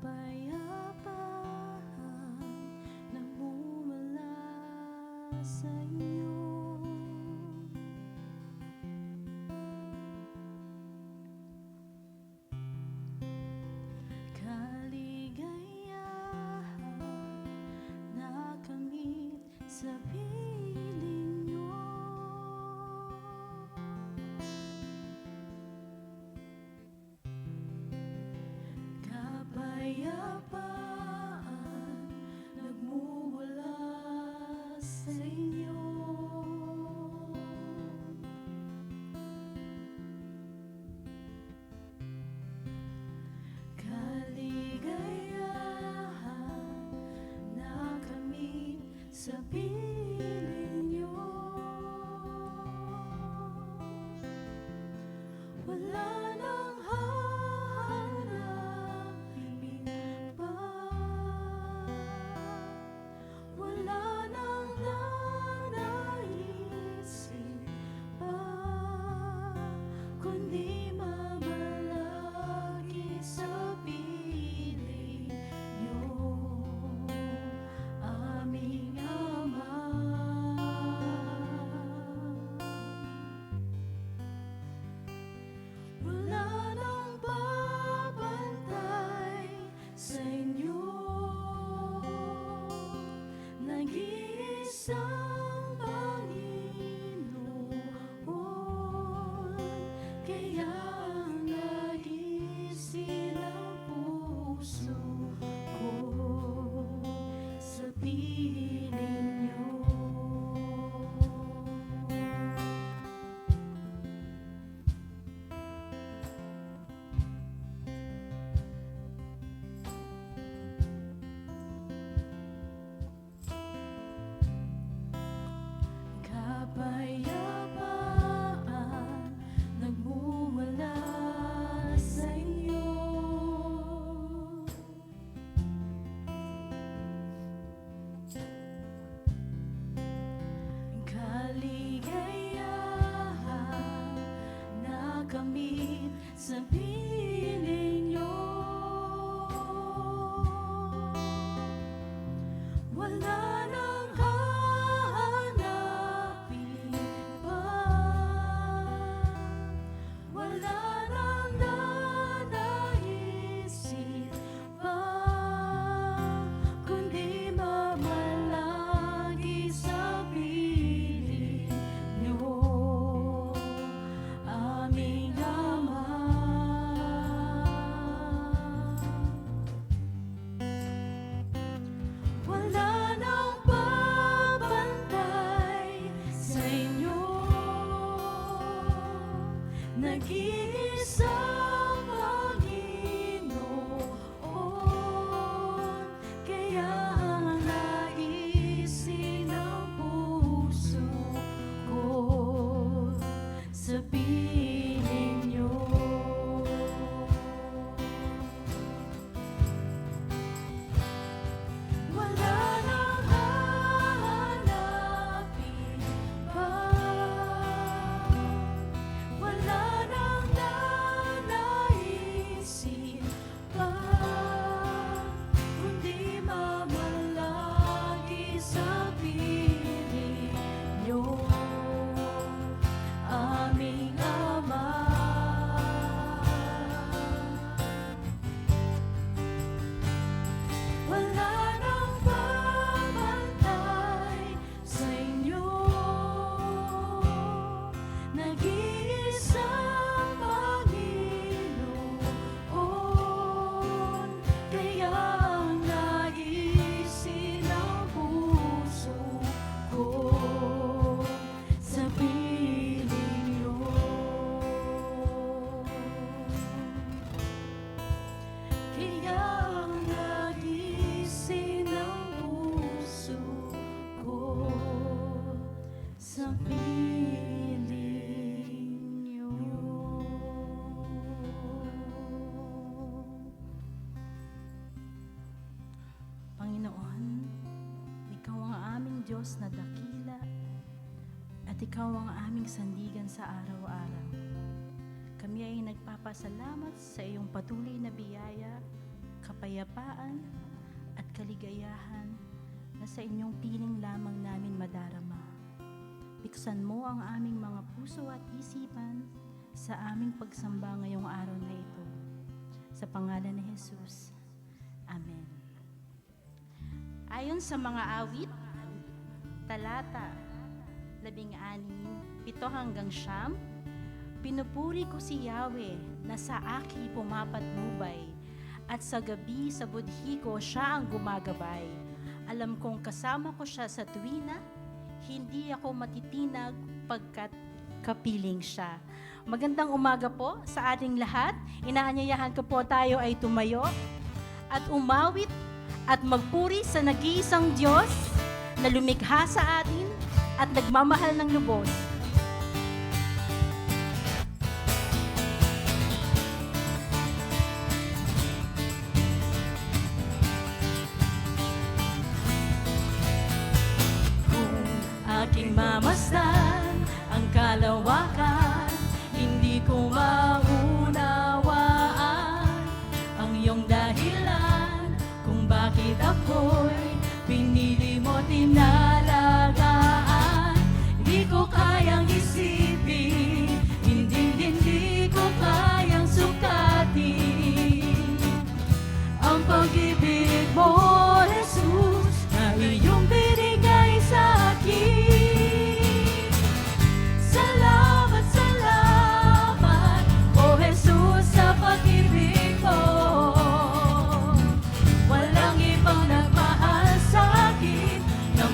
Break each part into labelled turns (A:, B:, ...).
A: kapayapaan nagmumula sa iyo. Kaligayahan nakamit sa piling niyo. Kapayapaan nagmumula sa inyo. Kaligayahan nakamit sa piling niyo. Wala nang hahanapin pa, wala nang nanaisin pa, kundi mamalagi sa piling niyo, aming Ama. Wala nang babantay sa inyo, nag-iisang Panginoon, kaya ang naisin ang puso ko sa piling niyo. Kapayapaan nagmumula sa inyo. Kaligayahan nakamit sa piling niyo. Wala nang hahanapin pa, wala nang nanaisin pa, kundi mamalagi sa piling niyo, aming Ama. Wala nang babantay sa inyo, nag-iisang Panginoon, kaya ang naisin ang puso ko sa piling niyo. Wala nang hahanapin pa, wala nang nanaisin pa, kundi mamalagi sa piling niyo, aming Ama. Wala nang babantay sa inyo, nag-iisang Panginoon, kaya ang naisin ang puso ko sa piling niyo. Kaya ang naisin ang puso ko sa piling niyo. Panginoon, Ikaw ang aming Diyos na dakila at Ikaw ang aming sandigan sa araw-araw. Kami ay nagpapasalamat sa iyong patuloy na biyaya, kapayapaan at kaligayahan na sa inyong piling lamang namin madarama. Buksan mo ang aming mga puso at isipan sa aming pagsamba ngayong araw na ito. Sa pangalan ni Jesus. Amen. Ayon sa mga awit, talata 16, 7-9, pinupuri ko si Yahweh na sa aki pumapatnubay, at sa gabi sa budhi ko siya ang gumagabay. Alam kong kasama ko siya sa tuwina, hindi ako matitinag pagkat kapiling siya. Magandang umaga po sa ating lahat. Inaanyayahan ko po tayo ay tumayo at umawit at magpuri sa nag-iisang Diyos na lumikha sa atin at nagmamahal ng lubos. Aking mamasdan ang kalawakan, hindi ko maunawaan ang iyong dahilan kung bakit ako'y pinili mo tinalagaan. Hindi ko kayang isipin, hindi ko kayang sukatin ang pag-ibig mo, Jesus, na iyong binigay sa akin.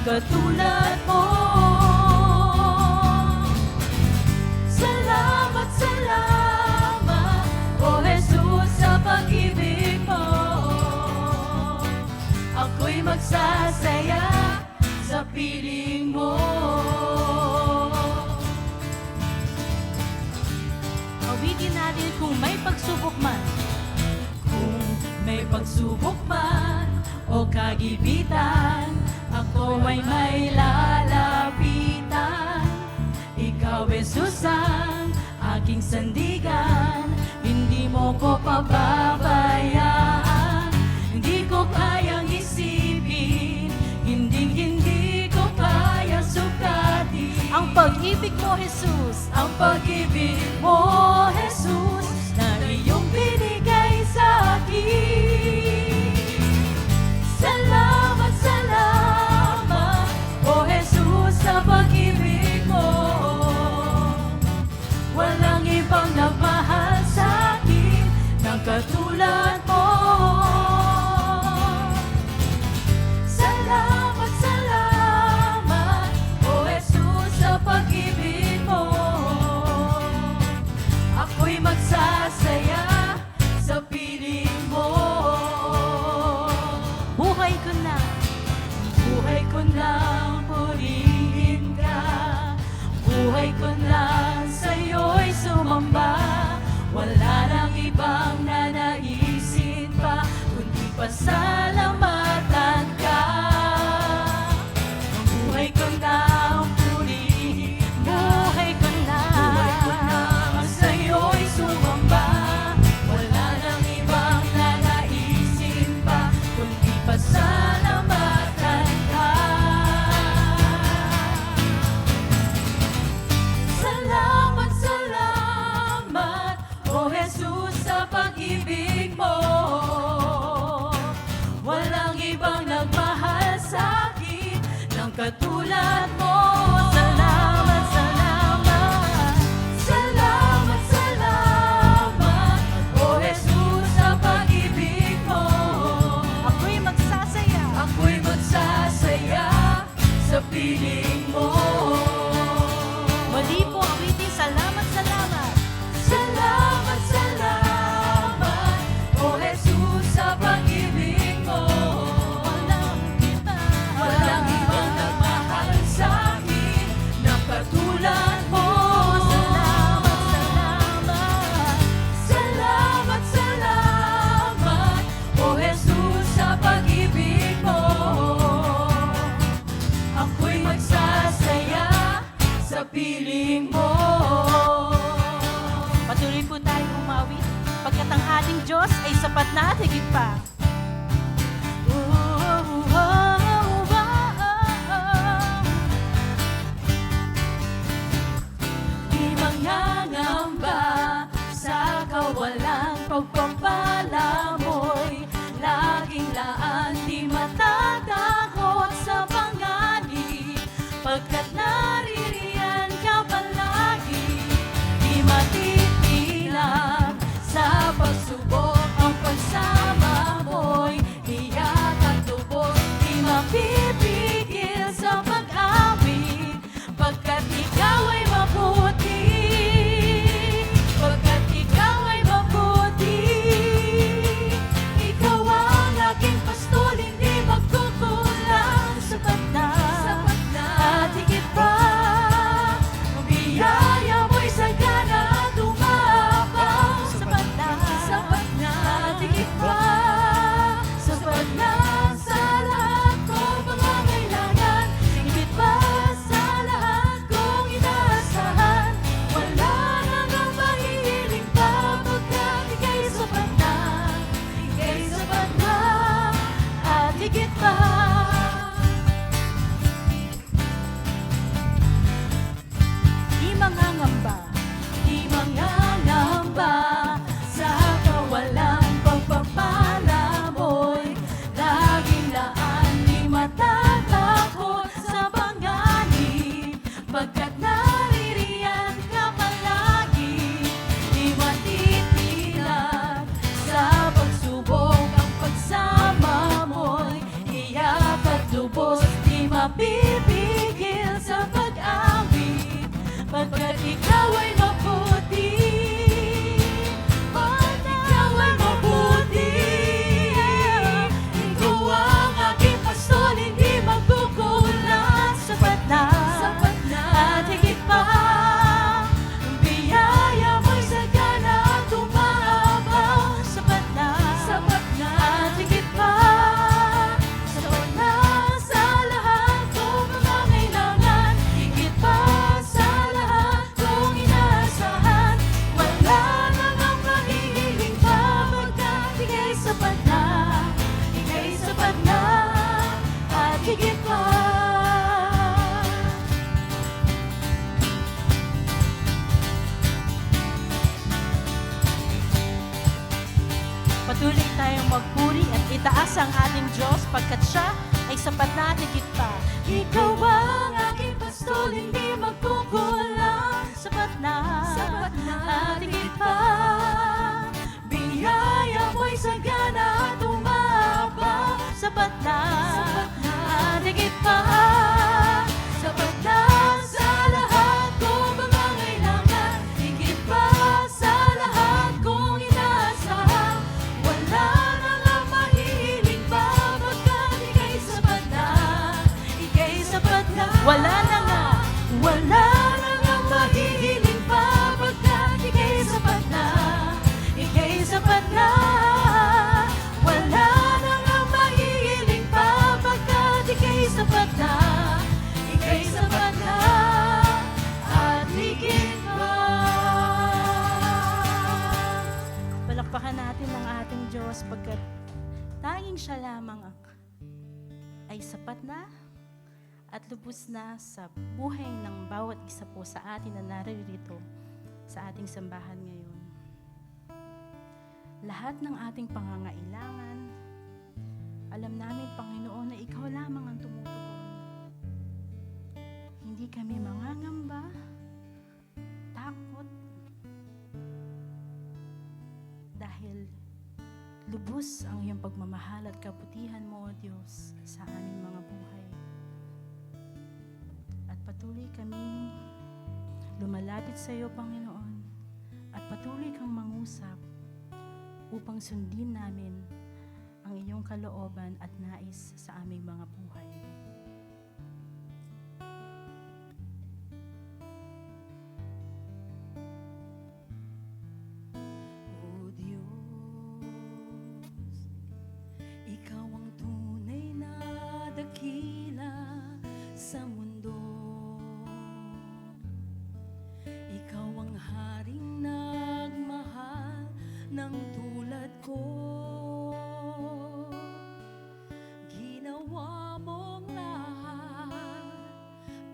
A: Katulad mo. Salamat, salamat, O Jesus, sa pag-ibig mo. Ako'y magsasaya sa piling mo. Awitin natin kung may pagsubok man. Kung may pagsubok man o kagipitan, ako ay may lalapitan. Ikaw, Jesus, ang aking sandigan. Hindi mo ko pababayaan. Hindi ko kayang isipin, hindi ko kayang sukatin ang pag-ibig mo, Jesus. Ang pag-ibig mo, Jesus, na iyong binigay sa akin. Salamat, salamat, O Jesus, sa pag-ibig mo. Walang ibang nagmahal sa akin ng katulad mo. Salamat, salamat, O Jesus, sa pag-ibig mo. Ako'y magsasaya sa piling mo. Buhay ko lang purihin ka. Buhay ko lang sa'yo'y sumamba. Wala nang ibang nanaisin pa, kundi pasalamatan ka. Buhay ko lang purihin ka. Buhay ko lang sa'yo'y sumamba. Wala nang ibang nanaisin pa, kundi pasalamatan ka. Salamat, salamat, O Jesus, sa pag-ibig mo. Walang ibang nagmahal sa akin ng katulad mo. Salamat, salamat, salamat, salamat, O Jesus, sa pag-ibig mo. Ako'y magsasaya sa piling mo. Muli po awitin, salamat, salamat. Salamat, salamat, O Jesus, sa pag-ibig mo. Walang ibang nagmahal sa akin ng katulad mo. Salamat, salamat, salamat, salamat, O Jesus, sa pag-ibig mo. Ako'y magsasaya sa piling mo. Patuloy po tayong umawit, pagkat ang ating Diyos ay sapat na at higit pa. mapipigil sa pag-awit, pagkat ikaw ay mabuti. Pagkat ikaw ay mabuti. Ikaw ang aking pastol, hindi magkukulang. Sapat na, at higit pa. Ang biyaya mo'y sagana at umaabang. Sapat na, at higit pa. Sapat na sa lahat kong pangangailangan. Higit pa sa lahat kong inaasahan. Wala nang ang mahihiling pa, pagkat ika'y sapat na. Ika'y sapat na, at higit pa. Patuloy tayong magpuri at itaas ang ating Diyos, pagkat siya ay sapat na at higit pa. Ikaw ang aking pastol, hindi magkukulang. Sapat na, at higit pa. Biyaya mo'y sagana at umaabang. Sapat na, at higit pa. Sapat na sa lahat kong pangangailangan. Higit pa sa lahat kong inaasahan. Wala nang ang mahihiling pa, pagkat ika'y sapat na. Ika'y sapat na. Wala na nga. Wala nang ang mahihiling pa, pagkat ika'y sapat na. Ika'y sapat na. Wala nang ang mahihiling pa, pagkat ika'y sapat na. Ika'y sapat na, at higit pa. Palakpakan natin ang ating Diyos, pagkat tanging siya lamang ay sapat na at lubos na sa buhay ng bawat isa po sa atin na naririto sa ating sambahan ngayon. Lahat ng ating pangangailangan, alam namin, Panginoon, na ikaw lamang ang tumutugon. Hindi kami mangangamba, takot, dahil lubos ang iyong pagmamahal at kabutihan mo, O Diyos, sa aming mga buhay. At patuloy kaming lumalapit sa iyo, Panginoon, at patuloy kang mangusap upang sundin namin ang iyong kalooban at nais sa aming mga buhay. O Diyos, ikaw ang tunay na dakila sa mundo. Ikaw ang haring nagmahal ng tulad ko. Ginawa mong lahat,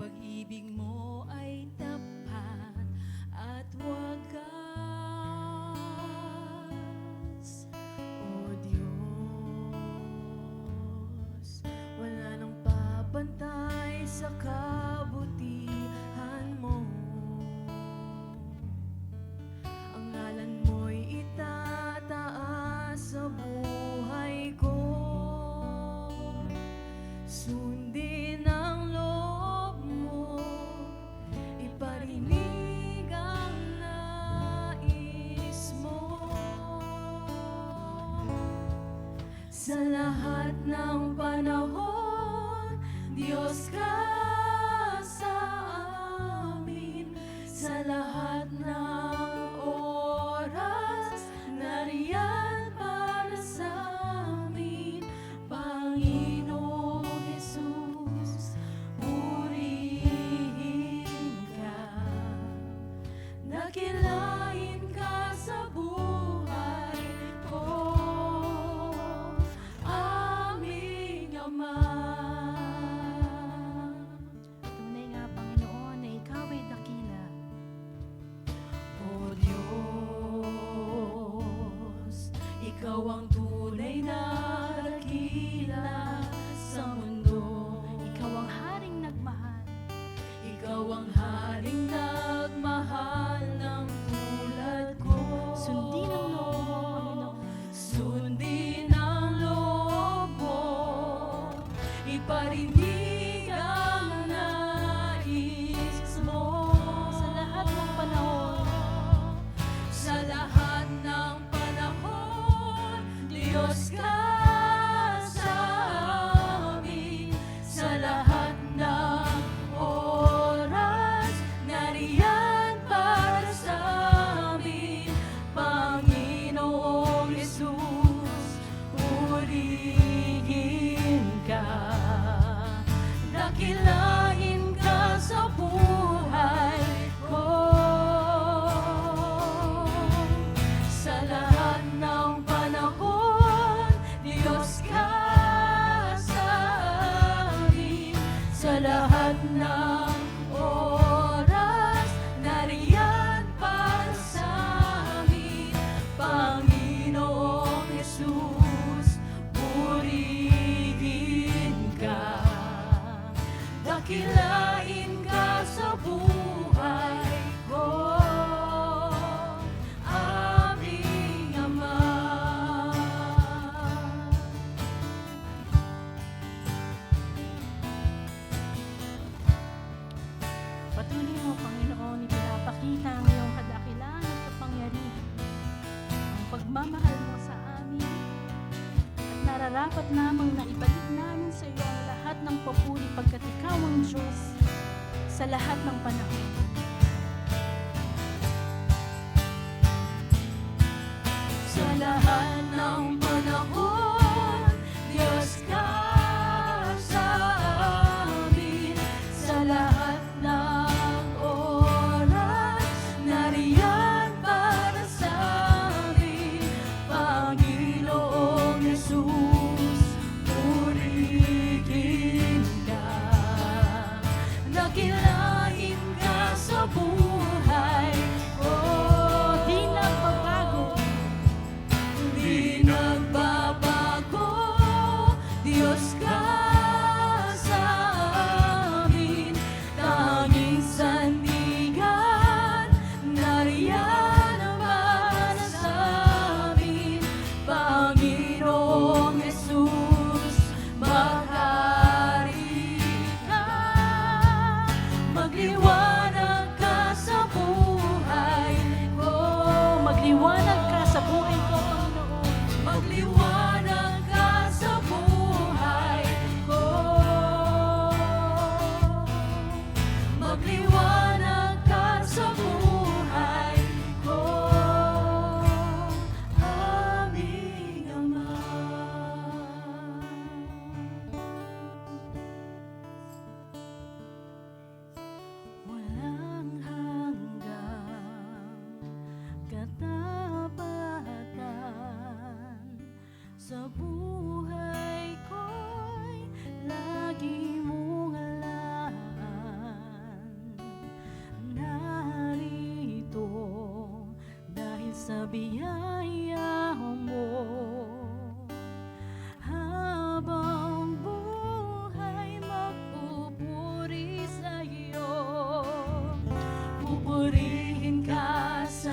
A: pag-ibig mo ay tapat at wagas. O Diyos, wala nang papantay sa kabutihan mo. Ang ngalan mo'y itataas sa buhay ko. Sundin ang loob mo, iparinig ang nais mo. Sa lahat ng panahon, Diyos ka sa amin. Sa lahat ng oras, nariyan para sa amin. Panginoong Jesus, purihin ka. Dakilain ka sa buhay ko, aming Ama. Tunay nga, Panginoon, na ikaw ay dakila. O Diyos, ikaw ang tunay na dakila sa mundo. Ikaw ang haring nagmahal. Ikaw ang haring nagmahal ng tulad ko. Sundin ang loob mo, Panginoon. Sundin ang loob mo, iparinig sa lahat ng oras, nariyan para sa amin, Panginoong Jesus, purihin ka, dakilain ka sa buhay ko, aming Ama. Patuloy mo, Panginoon, ipinapakita ang iyong kadakilaan at kapangyarihan, ang pagmamahal mo sa amin, at nararapat lamang na ibalik namin sa iyo ang lahat ng papuri pagkat ikaw ang Diyos sa lahat ng panahon. Sa lahat ng panahon, Diyos ka sa amin, sa lahat ng oras, nariyan para sa amin, Panginoong Jesus, purihin ka, dakilain ka sa buhay ko. Di nagbabago, di nagbabago, Diyos ka sa amin, tanging sandigan, nariyan para sa amin, Panginoong Jesus, maghari ka, magliwanag ka sa buhay ko, magliwanag ka sa buhay ko, Panginoon, magliwanag ka sa buhay ko, magliwanag ka sa buhay ko, aming Ama. Walang hanggang katapatan sa buhay ko'y lagi mong alaan. Narito dahil sa biyaya mo, habang buhay magpupuri sa iyo. Pupurihin ka sa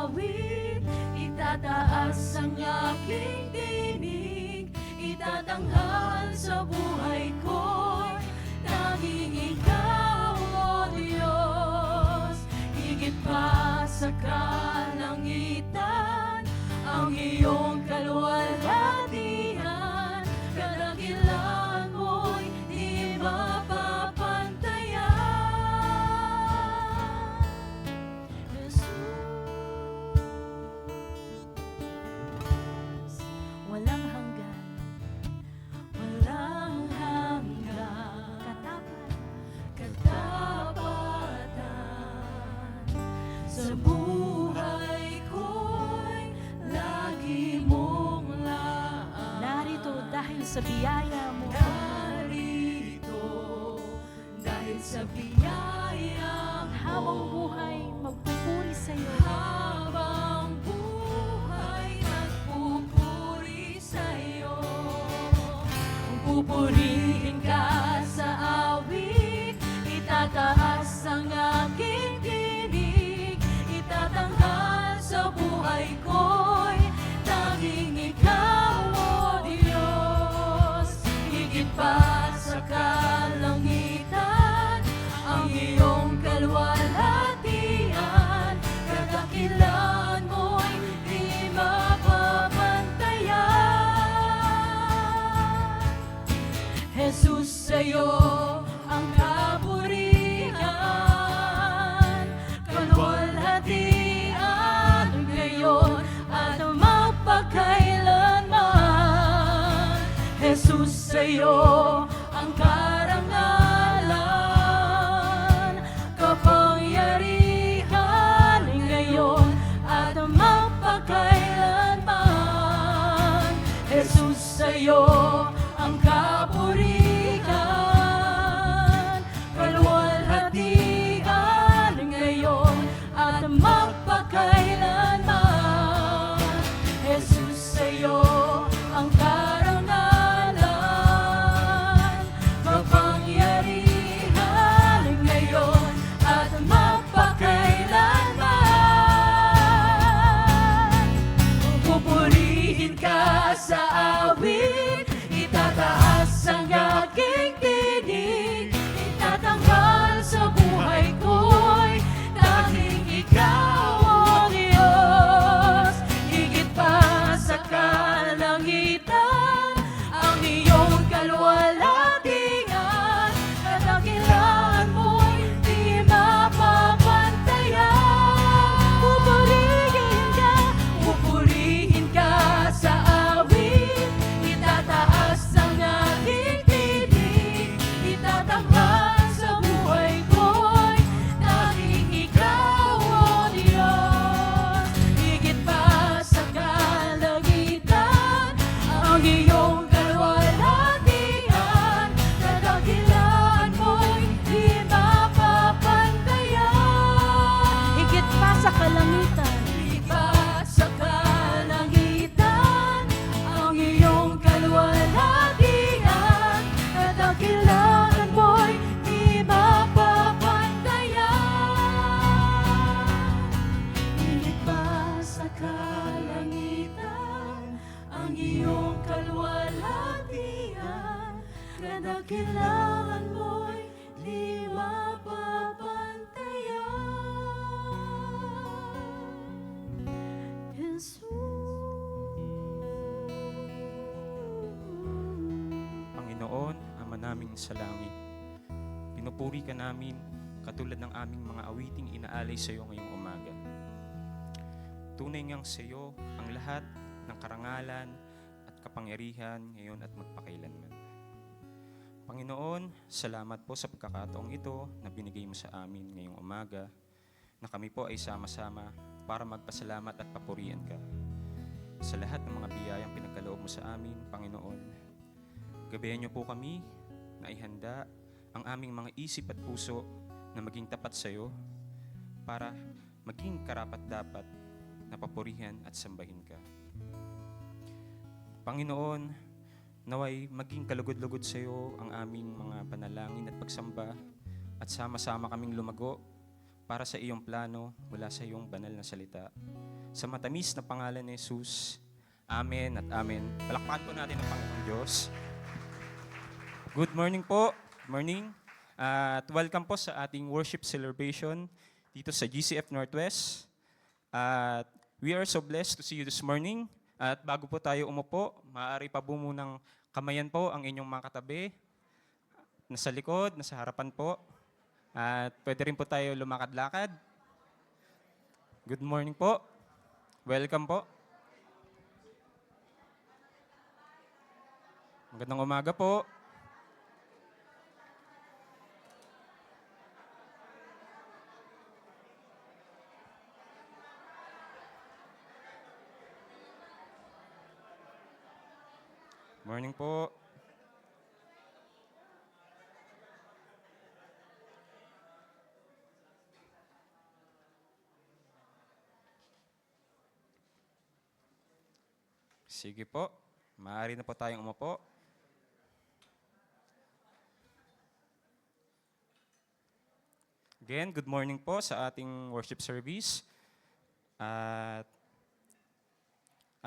A: awit, itataas ang aking tinig, itatanghal sa buhay ko'y tanging ikaw, O Diyos. Higit pa sa kalangitan, ang iyong kaluwalhatian, kadakilaan mo'y di mapapantayan. Jesus, walang hanggan, walang hanggan, katapatan sa buhay ko'y lagi mong laan. Narito dahil sa biyaya mo, narito dahil sa biyaya mo, habang buhay magpupuri sa iyo, habang buhay nagpupuri sa iyo. Pupurihin ka sa awit, itataas ang aking tinig, itatanghal sa buhay ko'y tanging ikaw, O Diyos. Higit pa sa kalangitan, ang iyong kaluwalhatian, kadakilaan mo'y di mapapantayan. Jesus, sa'yo ang kapurihan, kaluwalhatian ngayon at magpakailanman. Jesus, sa'yo ang karangalan, kapangyarihan ngayon at magpakailanman. Jesus, sa'yo ang kapurihan, Kadakilangan mo'y di mapapantayan. Jesus.
B: Panginoon, Ama naming sa langit, pinupuri ka namin katulad ng aming mga awiting inaalay sa iyo ngayong umaga. Tunay ngang sa iyo ang lahat ng karangalan at kapangyarihan ngayon at magpakailanman. Panginoon, salamat po sa pagkakataong ito na binigay mo sa amin ngayong umaga, na kami po ay sama-sama para magpasalamat at papurian ka sa lahat ng mga biyayang pinagkaloob mo sa amin, Panginoon. Gabayan niyo po kami na ihanda ang aming mga isip at puso na maging tapat sa iyo para maging karapat-dapat na papurihan at sambahin ka. Panginoon, naway maging kalugod-lugod sa iyo ang aming mga panalangin at pagsamba at sama-sama kaming lumago para sa iyong plano mula sa iyong banal na salita. Sa matamis na pangalan ni Jesus, Amen at Amen. Palakpakan po natin ang Panginoong Diyos. Good morning po. Morning. At welcome po sa ating worship celebration dito sa GCF Northwest. At we are so blessed to see you this morning. At bago po tayo umupo, maaari pa po munang kamayan po ang inyong mga katabi. Nasa likod, nasa harapan po. At pwede rin po tayo lumakad-lakad. Good morning po. Welcome po. Magandang umaga po. Morning po. Sige po. Maaari na po tayong umupo. Again, good morning po sa ating worship service. At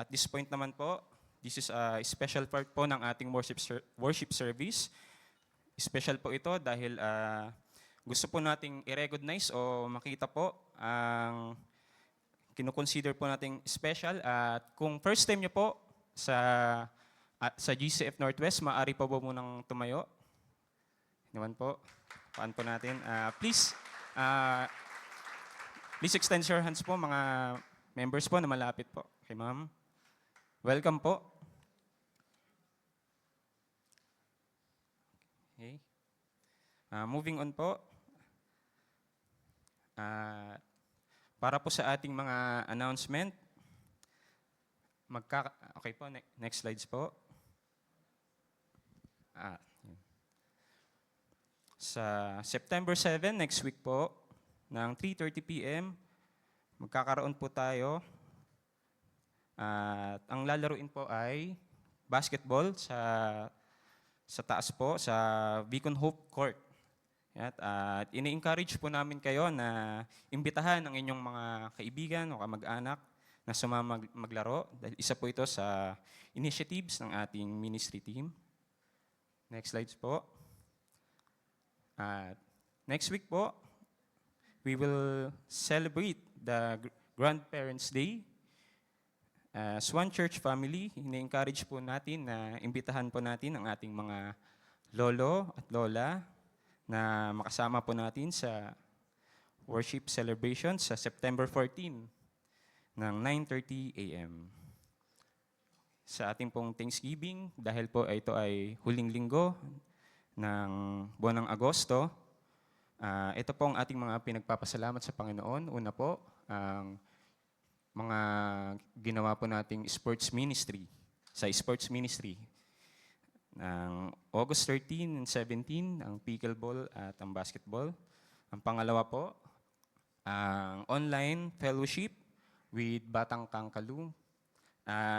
B: this point naman po, this is a special part po ng ating worship service. Special po ito dahil gusto po nating i-recognize o makita po ang kinukonsider po nating special. At kung first time nyo po sa GCF Northwest, maaari po po munang tumayo. Naman po, paan po natin. Please extend your hands po mga members po na malapit po. Okay, ma'am. Welcome po. Okay. Moving on po. Para po sa ating mga announcement, okay po, next slides po. Sa September 7, next week po, ng 3:30 p.m., magkakaroon po tayo. At ang lalaruin po ay basketball sa taas po, sa Beacon Hope Court. At ini-encourage po namin kayo na imbitahan ang inyong mga kaibigan o kamag-anak na sumama maglaro. Dahil isa po ito sa initiatives ng ating ministry team. Next slides po. Next week po, we will celebrate the Grandparents' Day. As one church family, ini-encourage po natin na imbitahan po natin ang ating mga lolo at lola na makasama po natin sa worship celebration sa September 14 ng 9:30 a.m. Sa ating pong Thanksgiving, dahil po ito ay huling linggo ng buwan ng Agosto, ito po ang ating mga pinagpapasalamat sa Panginoon. Una po, ang mga ginawa po nating sports ministry, sa sports ministry. Ng August 13 and 17, ang pickleball at ang basketball. Ang pangalawa po, ang online fellowship with Batang Kangkalu.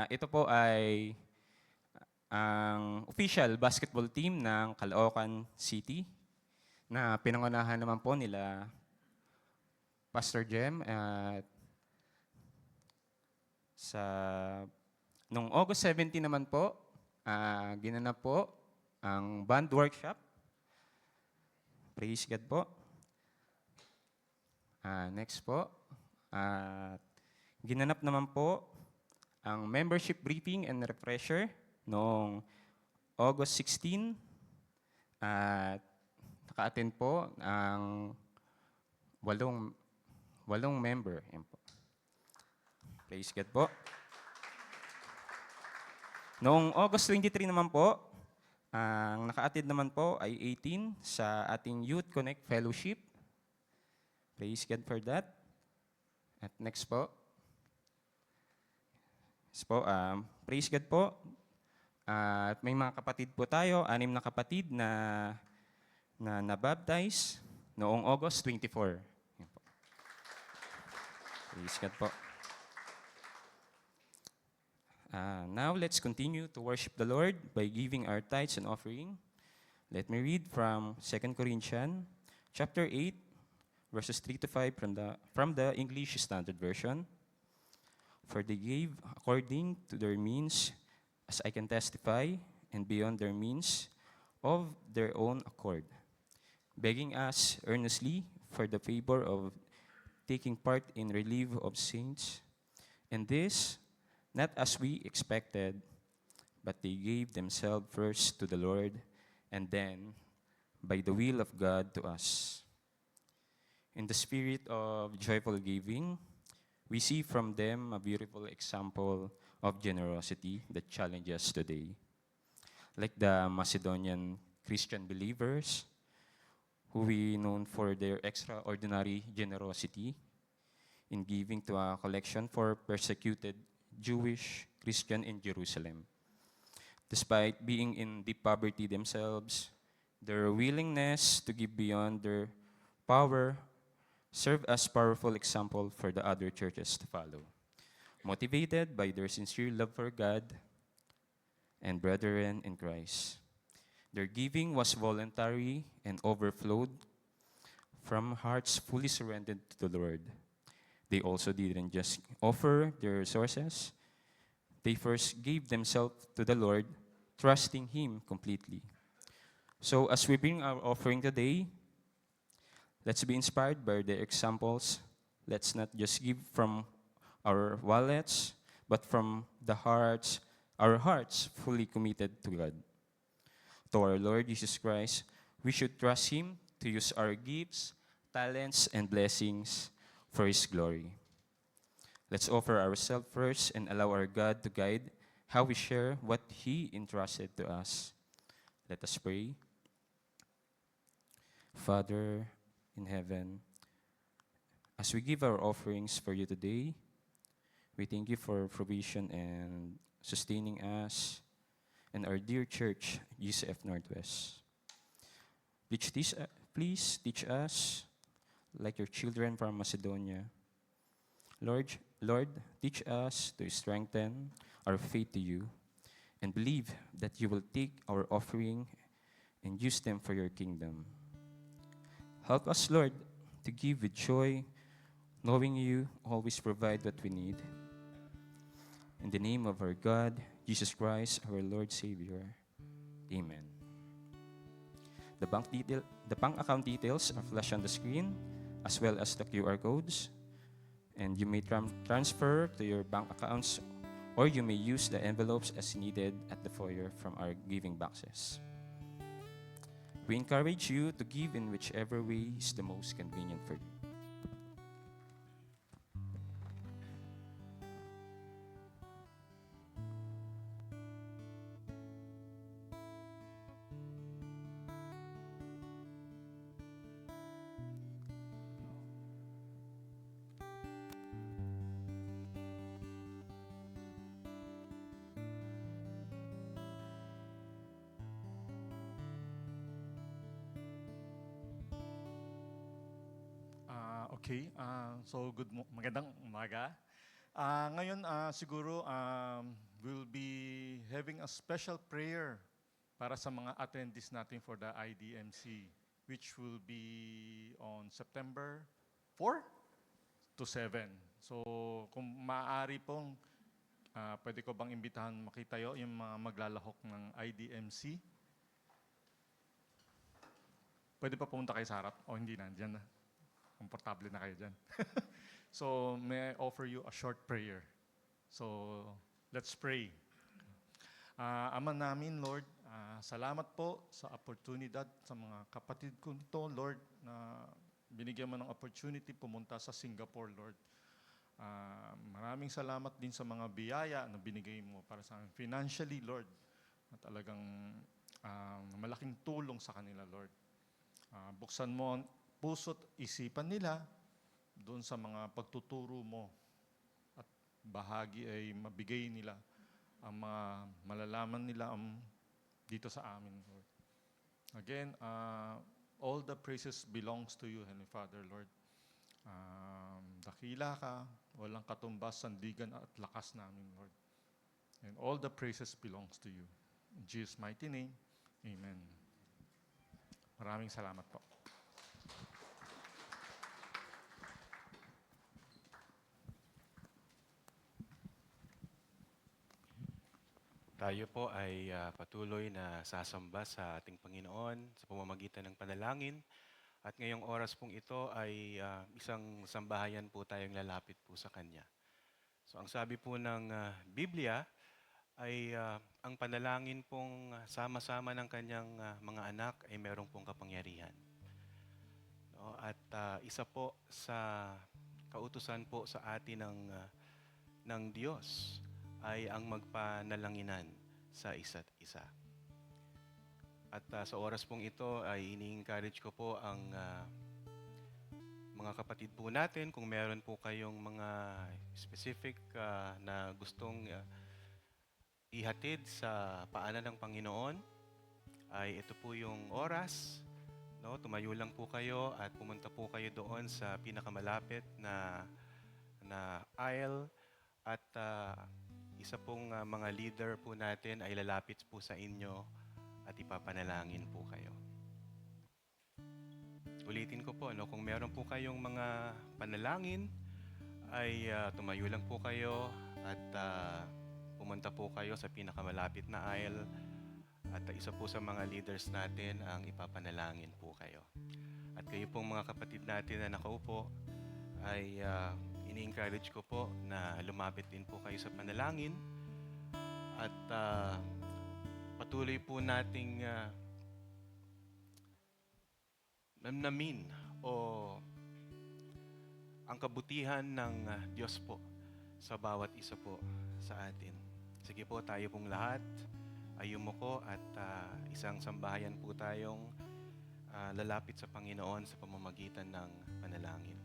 B: Ito po ay ang official basketball team ng Caloocan City na pinangunahan naman po nila Pastor Jem. At nung August 17 naman po, ginanap po ang band workshop. Praise God po. Next po, ginanap naman po ang membership briefing and refresher noong August 16 at naka-attend po ang walong member. Yan po. Praise God po. Noong August 23 naman po, ang naka-attend naman po ay 18 sa ating Youth Connect Fellowship. Praise God for that. At next po. Praise God po. At may mga kapatid po tayo, 6 na kapatid na nabaptize noong August 24. Yan po. Praise God po. Now let's continue to worship the Lord by giving our tithes and offering. Let me read from 2 Corinthians chapter 8, verses 3 to 5 from the English Standard Version. For they gave according to their means, as I can testify, and beyond their means, of their own accord, begging us earnestly for the favor of taking part in relief of saints. And this, not as we expected, but they gave themselves first to the Lord, and then, by the will of God, to us. In the spirit of joyful giving, we see from them a beautiful example of generosity that challenges today. Like the Macedonian Christian believers, who we known for their extraordinary generosity in giving to a collection for persecuted Jewish Christian in Jerusalem. Despite being in deep poverty themselves, their willingness to give beyond their power serve as powerful example for the other churches to follow. Motivated by their sincere love for God and brethren in Christ. Their giving was voluntary and overflowed from hearts fully surrendered to the Lord. They also didn't just offer their resources. They first gave themselves to the Lord, trusting Him completely. So as we bring our offering today, let's be inspired by their examples. Let's not just give from our wallets, but from our hearts fully committed to God. To our Lord Jesus Christ, we should trust Him to use our gifts, talents, and blessings for His glory. Let's offer ourselves first and allow our God to guide how we share what He entrusted to us. Let us pray. Father in heaven, as we give our offerings for You today, we thank You for provision and sustaining us and our dear church, GCF Northwest. Please teach us like Your children from Macedonia. Lord, teach us to strengthen our faith to You and believe that You will take our offering and use them for Your kingdom. Help us, Lord, to give with joy, knowing You always provide what we need. In the name of our God, Jesus Christ, our Lord Savior. Amen. The bank account details are flashed on the screen, as well as the QR codes. And you may transfer to your bank accounts, or you may use the envelopes as needed at the foyer from our giving boxes. We encourage you to give in whichever way is the most convenient for you.
C: Okay, so magandang umaga. Ngayon, siguro we'll be having a special prayer para sa mga attendees natin for the IDMC, which will be on September 4 to 7. So kung maaari pong, pwede ko bang imbitahan makita yung mga maglalahok ng IDMC Pwede pa pumunta kayo sa harap? O hindi na, dyan na. Komportable na kayo dyan. So, may I offer you a short prayer? So, let's pray. Ama namin, Lord, salamat po sa oportunidad sa mga kapatid ko nito, Lord, na binigyan mo ng opportunity pumunta sa Singapore, Lord. Maraming salamat din sa mga biyaya na binigay mo para sa amin financially, Lord, na talagang malaking tulong sa kanila, Lord. Buksan mo ang puso't isipan nila doon sa mga pagtuturo mo at bahagi ay mabigay nila ang mga malalaman nila dito sa amin, Lord. Again, all the praises belongs to you, Heavenly Father, Lord. Dakila ka, walang katumbas, sandigan at lakas namin, Lord. And all the praises belongs to you. In Jesus' mighty name, amen. Maraming salamat po.
D: Tayo po ay patuloy na sasamba sa ating Panginoon sa pamamagitan ng panalangin. At ngayong oras pong ito ay isang sambahayan po tayong lalapit po sa Kanya. So ang sabi po ng Biblia ay ang panalangin pong sama-sama ng Kanyang mga anak ay merong pong kapangyarihan. No? At isa po sa kautusan po sa atin ng Diyos ay ang magpanalanginan sa isa't isa. At sa oras pong ito ay ini-encourage ko po ang mga kapatid po natin kung meron po kayong mga specific na gustong ihatid sa paanan ng Panginoon, ay ito po yung oras. No? Tumayo lang po kayo at pumunta po kayo doon sa pinakamalapit na aisle at isa pong mga leader po natin ay lalapit po sa inyo at ipapanalangin po kayo. Ulitin ko po, kung meron po kayong mga panalangin, ay tumayo lang po kayo at pumunta po kayo sa pinakamalapit na aisle at isa po sa mga leaders natin ang ipapanalangin po kayo. At kayo pong mga kapatid natin na nakaupo, ay ini-encourage ko po na lumapit din po kayo sa panalangin at patuloy po nating namnamin o ang kabutihan ng Diyos po sa bawat isa po sa atin. Sige po, tayo pong lahat ay yumuko at isang sambahayan po tayong lalapit sa Panginoon sa pamamagitan ng panalangin.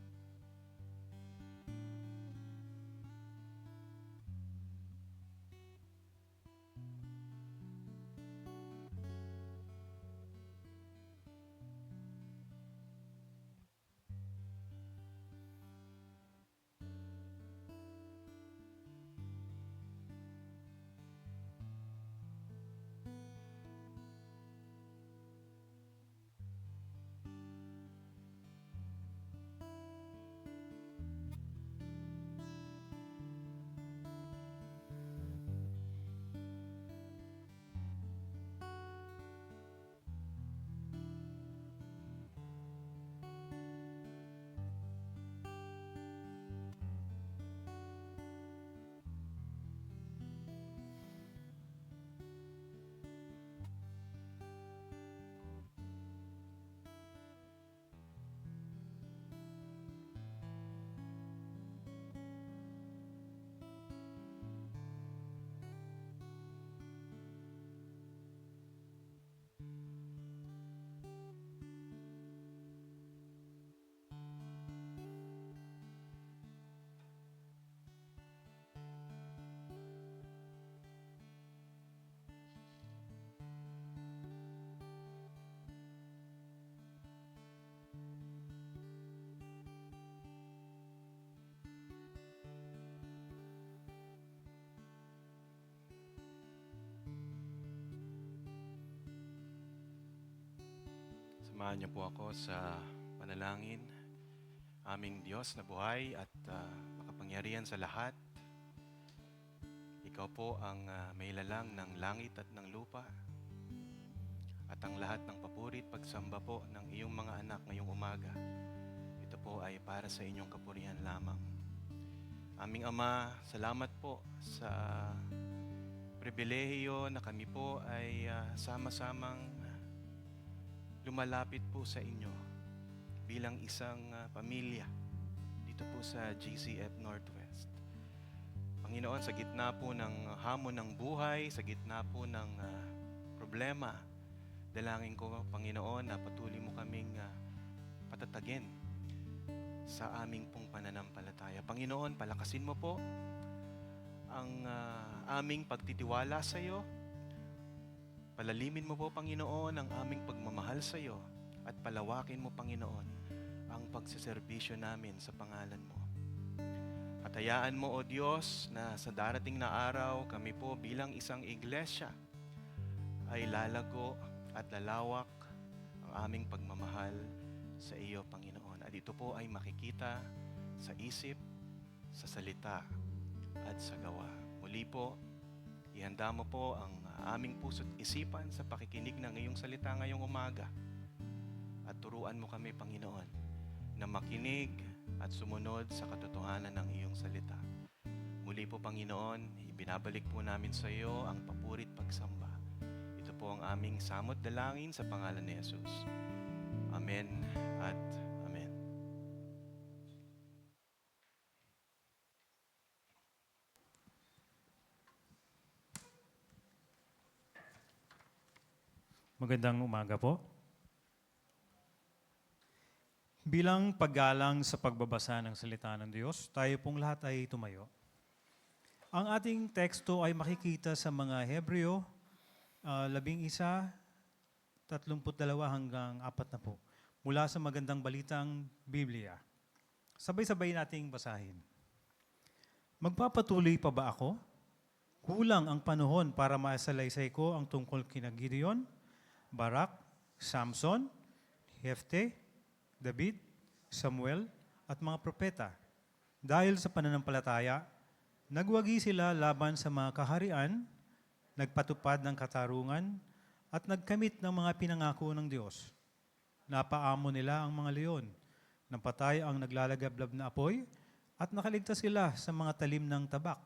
D: Samahan niyo po ako sa panalangin. Aming Diyos na buhay at makapangyarihan sa lahat. Ikaw po ang may lalang ng langit at ng lupa. At ang lahat ng papurit pagsamba po ng iyong mga anak ngayong umaga. Ito po ay para sa inyong kapurihan lamang. Aming Ama, salamat po sa pribilehiyo na kami po ay sama-samang lumalapit po sa inyo bilang isang pamilya dito po sa GCF Northwest. Panginoon, sa gitna po ng hamon ng buhay, sa gitna po ng problema, dalangin ko, Panginoon, na patuloy mo kaming patatagin sa aming pong pananampalataya. Panginoon, palakasin mo po ang aming pagtitiwala sa iyo. Palalimin mo po, Panginoon, ang aming pagmamahal sa iyo at palawakin mo, Panginoon, ang pagseserbisyo namin sa pangalan mo. At hayaan mo, O Diyos, na sa darating na araw, kami po bilang isang iglesia ay lalago at lalawak ang aming pagmamahal sa iyo, Panginoon. At ito po ay makikita sa isip, sa salita, at sa gawa. Muli po, ihanda mo po ang aming puso't isipan sa pakikinig ng iyong salita ngayong umaga. At turuan mo kami, Panginoon, na makinig at sumunod sa katotohanan ng iyong salita. Muli po, Panginoon, ibinabalik po namin sa iyo ang papurit pagsamba. Ito po ang aming samot dalangin sa pangalan ni Jesus. Amen at amen.
E: Magandang umaga po. Bilang paggalang sa pagbabasa ng salita ng Diyos, tayo pong lahat ay tumayo. Ang ating teksto ay makikita sa mga Hebreo 11, 32 hanggang 40 mula sa magandang balitang Biblia. Sabay-sabay nating basahin. Magpapatuloy pa ba ako? Kulang ang panahon para maasalaysay ko ang tungkol kina Gideon, Barak, Samson, Hefte, David, Samuel, at mga propeta. Dahil sa pananampalataya, nagwagi sila laban sa mga kaharian, nagpatupad ng katarungan, at nagkamit ng mga pinangako ng Diyos. Napaamo nila ang mga leon, napatay ang naglalagablab na apoy, at nakaligtas sila sa mga talim ng tabak.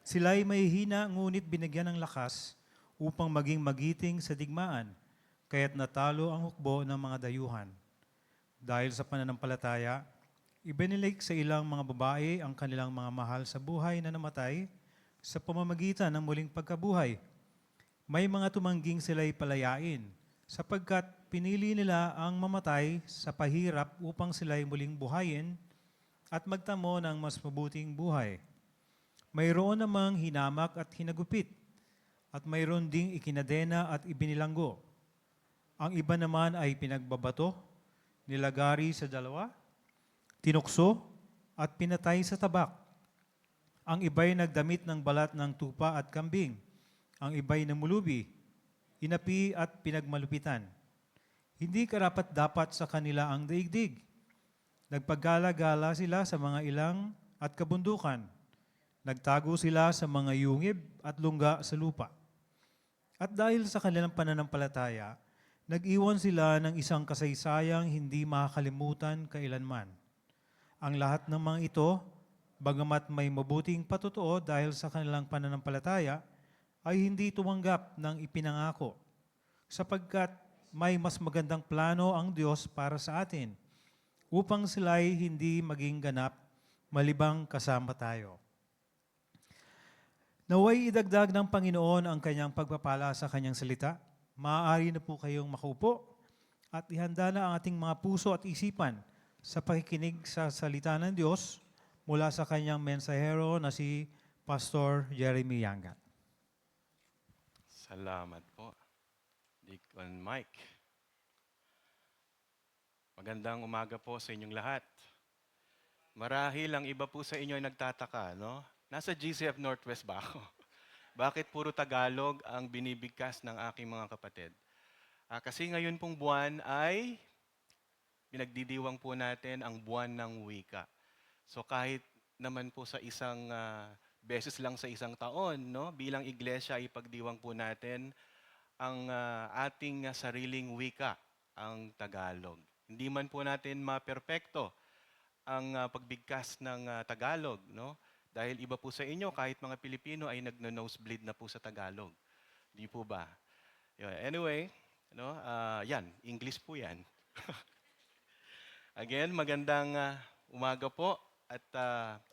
E: Sila'y may hina ngunit binigyan ng lakas upang maging magiting sa digmaan, kaya't natalo ang hukbo ng mga dayuhan. Dahil sa pananampalataya, ibinilik sa ilang mga babae ang kanilang mga mahal sa buhay na namatay sa pamamagitan ng muling pagkabuhay. May mga tumangging sila'y palayain, sapagkat pinili nila ang mamatay sa pahirap upang sila'y muling buhayin at magtamo ng mas mabuting buhay. Mayroon namang hinamak at hinagupit, at mayroon ding ikinadena at ibinilanggo. Ang iba naman ay pinagbabato, nilagari sa dalawa, tinukso, at pinatay sa tabak. Ang iba'y nagdamit ng balat ng tupa at kambing. Ang iba'y namulubi, inapi at pinagmalupitan. Hindi karapat-dapat sa kanila ang daigdig. Nagpaggala-gala sila sa mga ilang at kabundukan. Nagtago sila sa mga yungib at lungga sa lupa. At dahil sa kanilang pananampalataya, nag-iwan sila ng isang kasaysayang hindi makakalimutan kailanman. Ang lahat ng mga ito, bagamat may mabuting patotoo dahil sa kanilang pananampalataya, ay hindi tumanggap ng ipinangako, sapagkat may mas magandang plano ang Diyos para sa atin, upang sila'y hindi maging ganap malibang kasama tayo. Naway idagdag ng Panginoon ang kanyang pagpapala sa kanyang salita. Maaari na po kayong makaupo at ihanda na ang ating mga puso at isipan sa pakikinig sa salita ng Diyos mula sa kanyang mensahero na si Pastor Jeremy Yangat.
D: Salamat po, Deacon Mike. Magandang umaga po sa inyong lahat. Marahil ang iba po sa inyo ay nagtataka, no? Nasa GCF Northwest ba ako? Bakit puro Tagalog ang binibigkas ng aking mga kapatid? Kasi ngayon pong buwan ay pinagdidiwang po natin ang buwan ng wika. So kahit naman po sa isang beses lang sa isang taon, no? Bilang iglesia ipagdiwang po natin ang ating sariling wika, ang Tagalog. Hindi man po natin maperpekto ang pagbigkas ng Tagalog, no? Dahil iba po sa inyo, kahit mga Pilipino ay nagno-nosebleed na po sa Tagalog. Di po ba? Anyway, no? Yan, English po yan. Again, magandang umaga po. At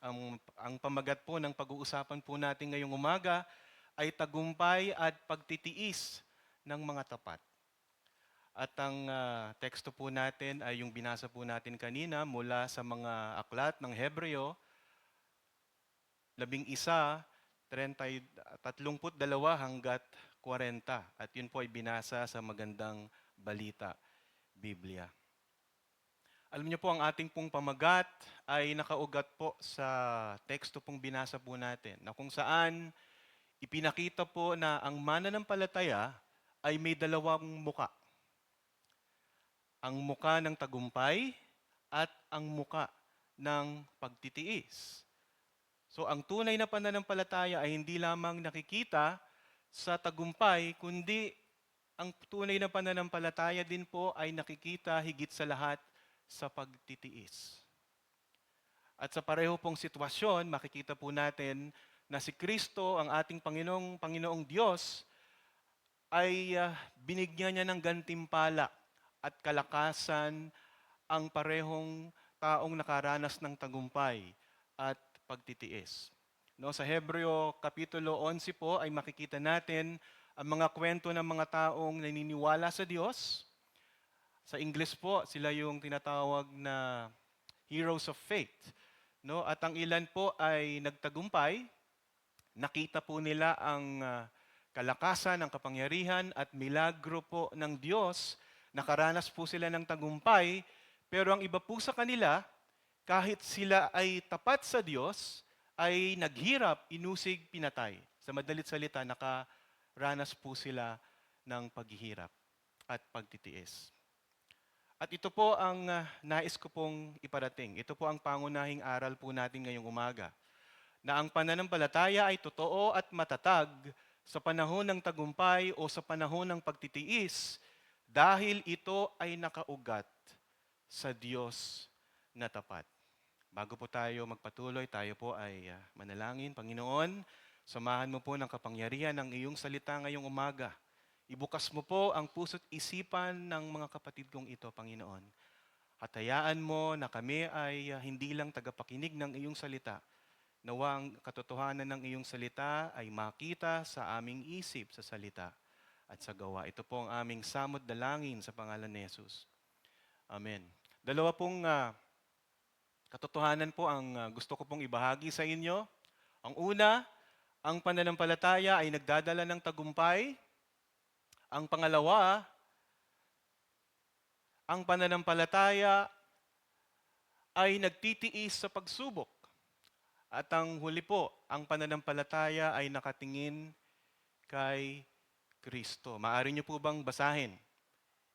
D: ang pamagat po ng pag-uusapan po natin ngayong umaga ay tagumpay at pagtitiis ng mga tapat. At ang teksto po natin ay yung binasa po natin kanina mula sa mga aklat ng Hebreo, 11, 32 hanggat 40. At yun po ay binasa sa Magandang Balita, Biblia. Alam niyo po, ang ating pong pamagat ay nakaugat po sa teksto pong binasa po natin, na kung saan ipinakita po na ang mananampalataya ay may dalawang muka. Ang muka ng tagumpay at ang muka ng pagtitiis. So ang tunay na pananampalataya ay hindi lamang nakikita sa tagumpay, kundi ang tunay na pananampalataya din po ay nakikita higit sa lahat sa pagtitiis. At sa pareho pong sitwasyon, makikita po natin na si Kristo, ang ating Panginoong Diyos, ay binigyan niya ng gantimpala at kalakasan ang parehong taong nakaranas ng tagumpay at pagtitiis. No, sa Hebreo Kapitulo 11 po ay makikita natin ang mga kwento ng mga taong naniniwala sa Diyos. Sa English po, sila yung tinatawag na heroes of faith. No? At ang ilan po ay nagtagumpay, nakita po nila ang kalakasan, ang kapangyarihan at milagro po ng Diyos. Nakaranas po sila ng tagumpay, pero ang iba po sa kanila, kahit sila ay tapat sa Diyos, ay naghirap, inusig, pinatay. Sa madalit salita, nakaranas po sila ng paghihirap at pagtitiis. At ito po ang nais ko pong iparating. Ito po ang pangunahing aral po natin ngayong umaga. Na ang pananampalataya ay totoo at matatag sa panahon ng tagumpay o sa panahon ng pagtitiis dahil ito ay nakaugat sa Diyos na tapat. Bago po tayo magpatuloy, tayo po ay manalangin. Panginoon, samahan mo po ng kapangyarihan ng iyong salita ngayong umaga. Ibukas mo po ang puso't isipan ng mga kapatid kong ito, Panginoon. At hayaan mo na kami ay hindi lang tagapakinig ng iyong salita. Nawa ang katotohanan ng iyong salita ay makita sa aming isip sa salita at sa gawa. Ito po ang aming samot dalangin sa pangalan ni Jesus. Amen. Dalawa pong katotohanan po ang gusto ko pong ibahagi sa inyo. Ang una, ang pananampalataya ay nagdadala ng tagumpay. Ang pangalawa, ang pananampalataya ay nagtitiis sa pagsubok. At ang huli po, ang pananampalataya ay nakatingin kay Kristo. Maaari niyo po bang basahin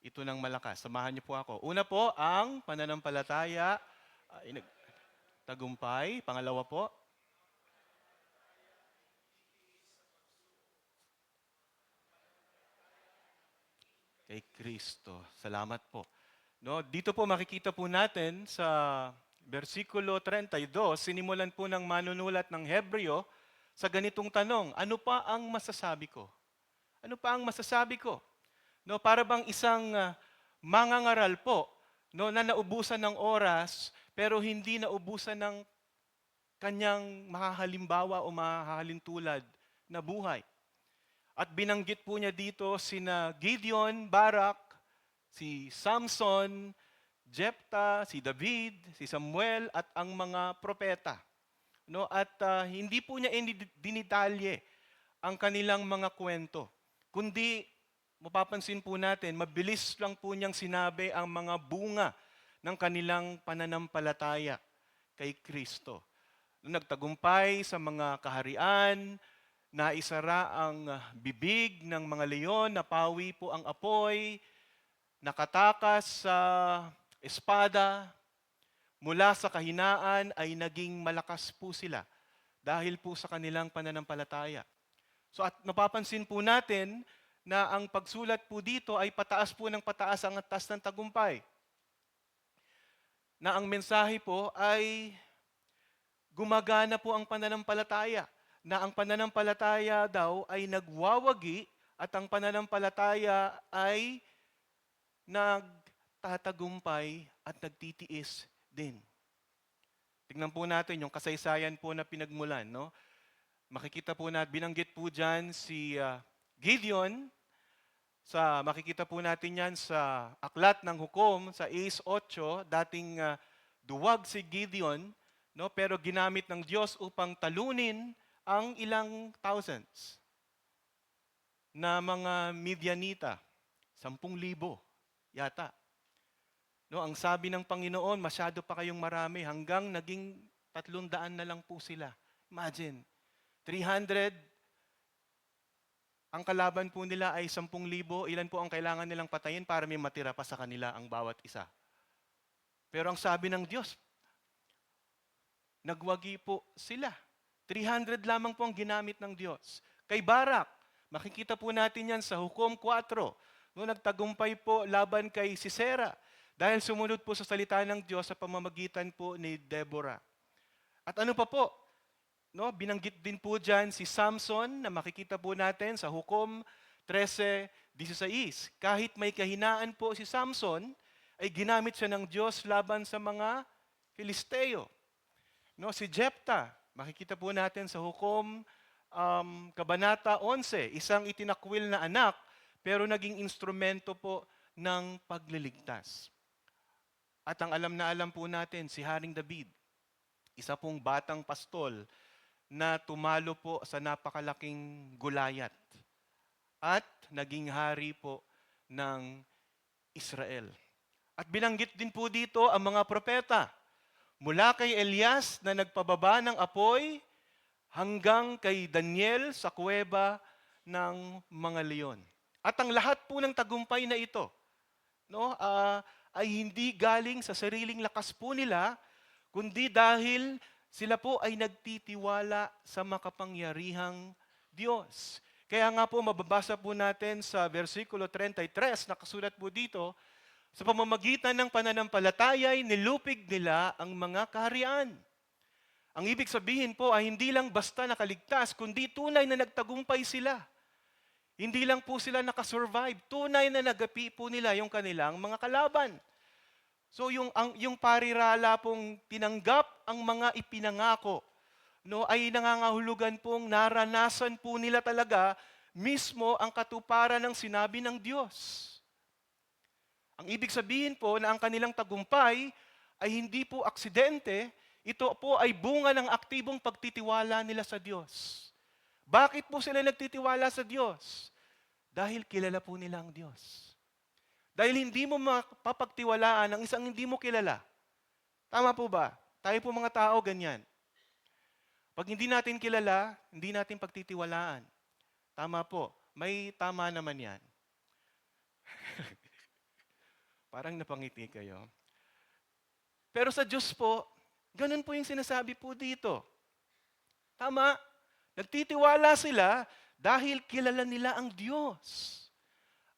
D: ito ng malakas? Samahan niyo po ako. Una po, ang pananampalataya ay nagtagumpay. Pangalawa po, kay Kristo. Salamat po. No, dito po makikita po natin sa versikulo 32, sinimulan po ng manunulat ng Hebreo sa ganitong tanong, ano pa ang masasabi ko? Ano pa ang masasabi ko? No, para bang isang mangangaral po, no, na naubusan ng oras pero hindi naubusan ng kanyang mahahalimbawa o mahahalintulad na buhay. At binanggit po niya dito sina Gideon, Barak, si Samson, Jephthah, si David, si Samuel at ang mga propeta. No, at hindi po niya dinitalye ang kanilang mga kwento. Kundi mapapansin po natin, mabilis lang po niyang sinabi ang mga bunga ng kanilang pananampalataya kay Kristo. Nagtagumpay sa mga kaharian, naisara ang bibig ng mga leon, napawi po ang apoy, nakatakas sa espada, mula sa kahinaan ay naging malakas po sila dahil po sa kanilang pananampalataya. So at napapansin po natin na ang pagsulat po dito ay pataas po ng pataas ang antas ng tagumpay. Na ang mensahe po ay gumagana po ang pananampalataya. Na ang pananampalataya daw ay nagwawagi at ang pananampalataya ay nagtatagumpay at nagtitiis din. Tingnan po natin yung kasaysayan po na pinagmulan. No? Makikita po natin, binanggit po dyan si Gideon. Makikita po natin yan sa Aklat ng Hukom, sa Ace 8, dating duwag si Gideon, no? Pero ginamit ng Diyos upang talunin ang ilang thousands na mga Midianita, 10,000 yata. No, ang sabi ng Panginoon, masyado pa kayong marami, hanggang naging 300 na lang po sila. Imagine, 300, ang kalaban po nila ay 10,000, ilan po ang kailangan nilang patayin para may matira pa sa kanila ang bawat isa. Pero ang sabi ng Diyos, nagwagi po sila. 300 lamang po ang ginamit ng Diyos. Kay Barak, makikita po natin yan sa Hukom 4, no, nagtagumpay po laban kay Sisera. Dahil sumunod po sa salita ng Diyos sa pamamagitan po ni Deborah. At ano pa po? No, binanggit din po dyan si Samson na makikita po natin sa Hukom 13:16. Kahit may kahinaan po si Samson, ay ginamit siya ng Diyos laban sa mga Filisteo. No, si Jephthah, makikita po natin sa Hukom Kabanata 11, isang itinakwil na anak pero naging instrumento po ng pagliligtas. At ang alam na alam po natin, si Haring David, isa pong batang pastol na tumalo po sa napakalaking Gulayat at naging hari po ng Israel. At binanggit din po dito ang mga propeta, mula kay Elias na nagpababa ng apoy hanggang kay Daniel sa kuweba ng mga leon. At ang lahat po ng tagumpay na ito, no, ay hindi galing sa sariling lakas po nila, kundi dahil sila po ay nagtitiwala sa makapangyarihang Diyos. Kaya nga po mababasa po natin sa versikulo 33, nakasulat po dito, sa pamamagitan ng pananampalataya ay nilupig nila ang mga kaharian. Ang ibig sabihin po ay hindi lang basta nakaligtas, kundi tunay na nagtagumpay sila. Hindi lang po sila nakasurvive, tunay na nagapi po nila yung kanilang mga kalaban. So yung parirala pong tinanggap ang mga ipinangako, no, ay nangangahulugan pong naranasan po nila talaga mismo ang katuparan ng sinabi ng Diyos. Ang ibig sabihin po na ang kanilang tagumpay ay hindi po aksidente, ito po ay bunga ng aktibong pagtitiwala nila sa Diyos. Bakit po sila nagtitiwala sa Diyos? Dahil kilala po nila ang Diyos. Dahil hindi mo mapapagtiwalaan ang isang hindi mo kilala. Tama po ba? Tayo po mga tao ganyan. Pag hindi natin kilala, hindi natin pagtitiwalaan. Tama po. May tama naman yan. Parang napangiti kayo. Pero sa Diyos po, ganun po yung sinasabi po dito. Tama. Nagtitiwala sila dahil kilala nila ang Diyos.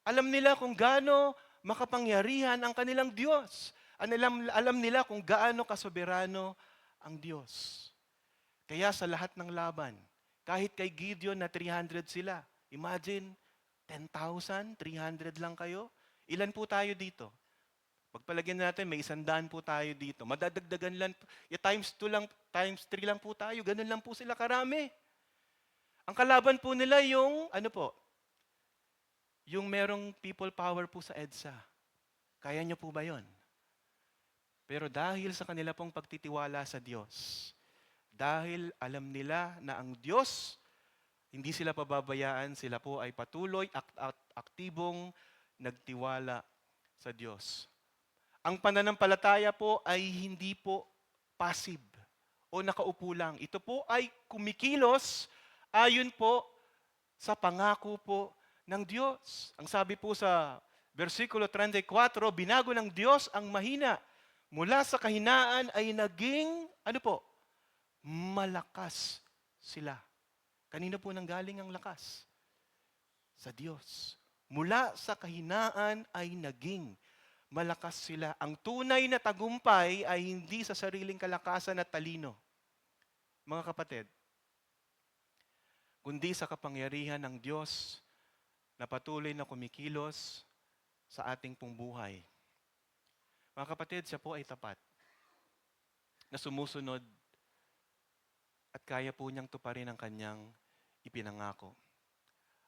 D: Alam nila kung gaano makapangyarihan ang kanilang Diyos. Alam nila kung gaano kasoberano ang Diyos. Kaya sa lahat ng laban, kahit kay Gideon na 300 sila, imagine, 10,000, 300 lang kayo. Ilan po tayo dito? Pagpalagyan natin, may 100 po tayo dito. Madadagdagan lang, times 2 lang, times 3 lang po tayo. Ganun lang po sila karami. Ang kalaban po nila yung, yung merong people power po sa EDSA. Kaya niyo po ba yon? Pero dahil sa kanila pong pagtitiwala sa Diyos, dahil alam nila na ang Diyos, hindi sila pababayaan, sila po ay patuloy at aktibong nagtiwala sa Diyos. Ang pananampalataya po ay hindi po passive o nakaupo lang. Ito po ay kumikilos ayon po sa pangako po ng Diyos. Ang sabi po sa versikulo 34, binago ng Diyos ang mahina. Mula sa kahinaan ay naging, malakas sila. Kanino po nanggaling ang lakas? Sa Diyos. mula sa kahinaan ay naging malakas sila. Ang tunay na tagumpay ay hindi sa sariling kalakasan at talino, mga kapatid, kundi sa kapangyarihan ng Diyos na patuloy na kumikilos sa ating pong buhay. Mga kapatid, siya po ay tapat, na sumusunod at kaya po niyang tuparin ang kanyang ipinangako.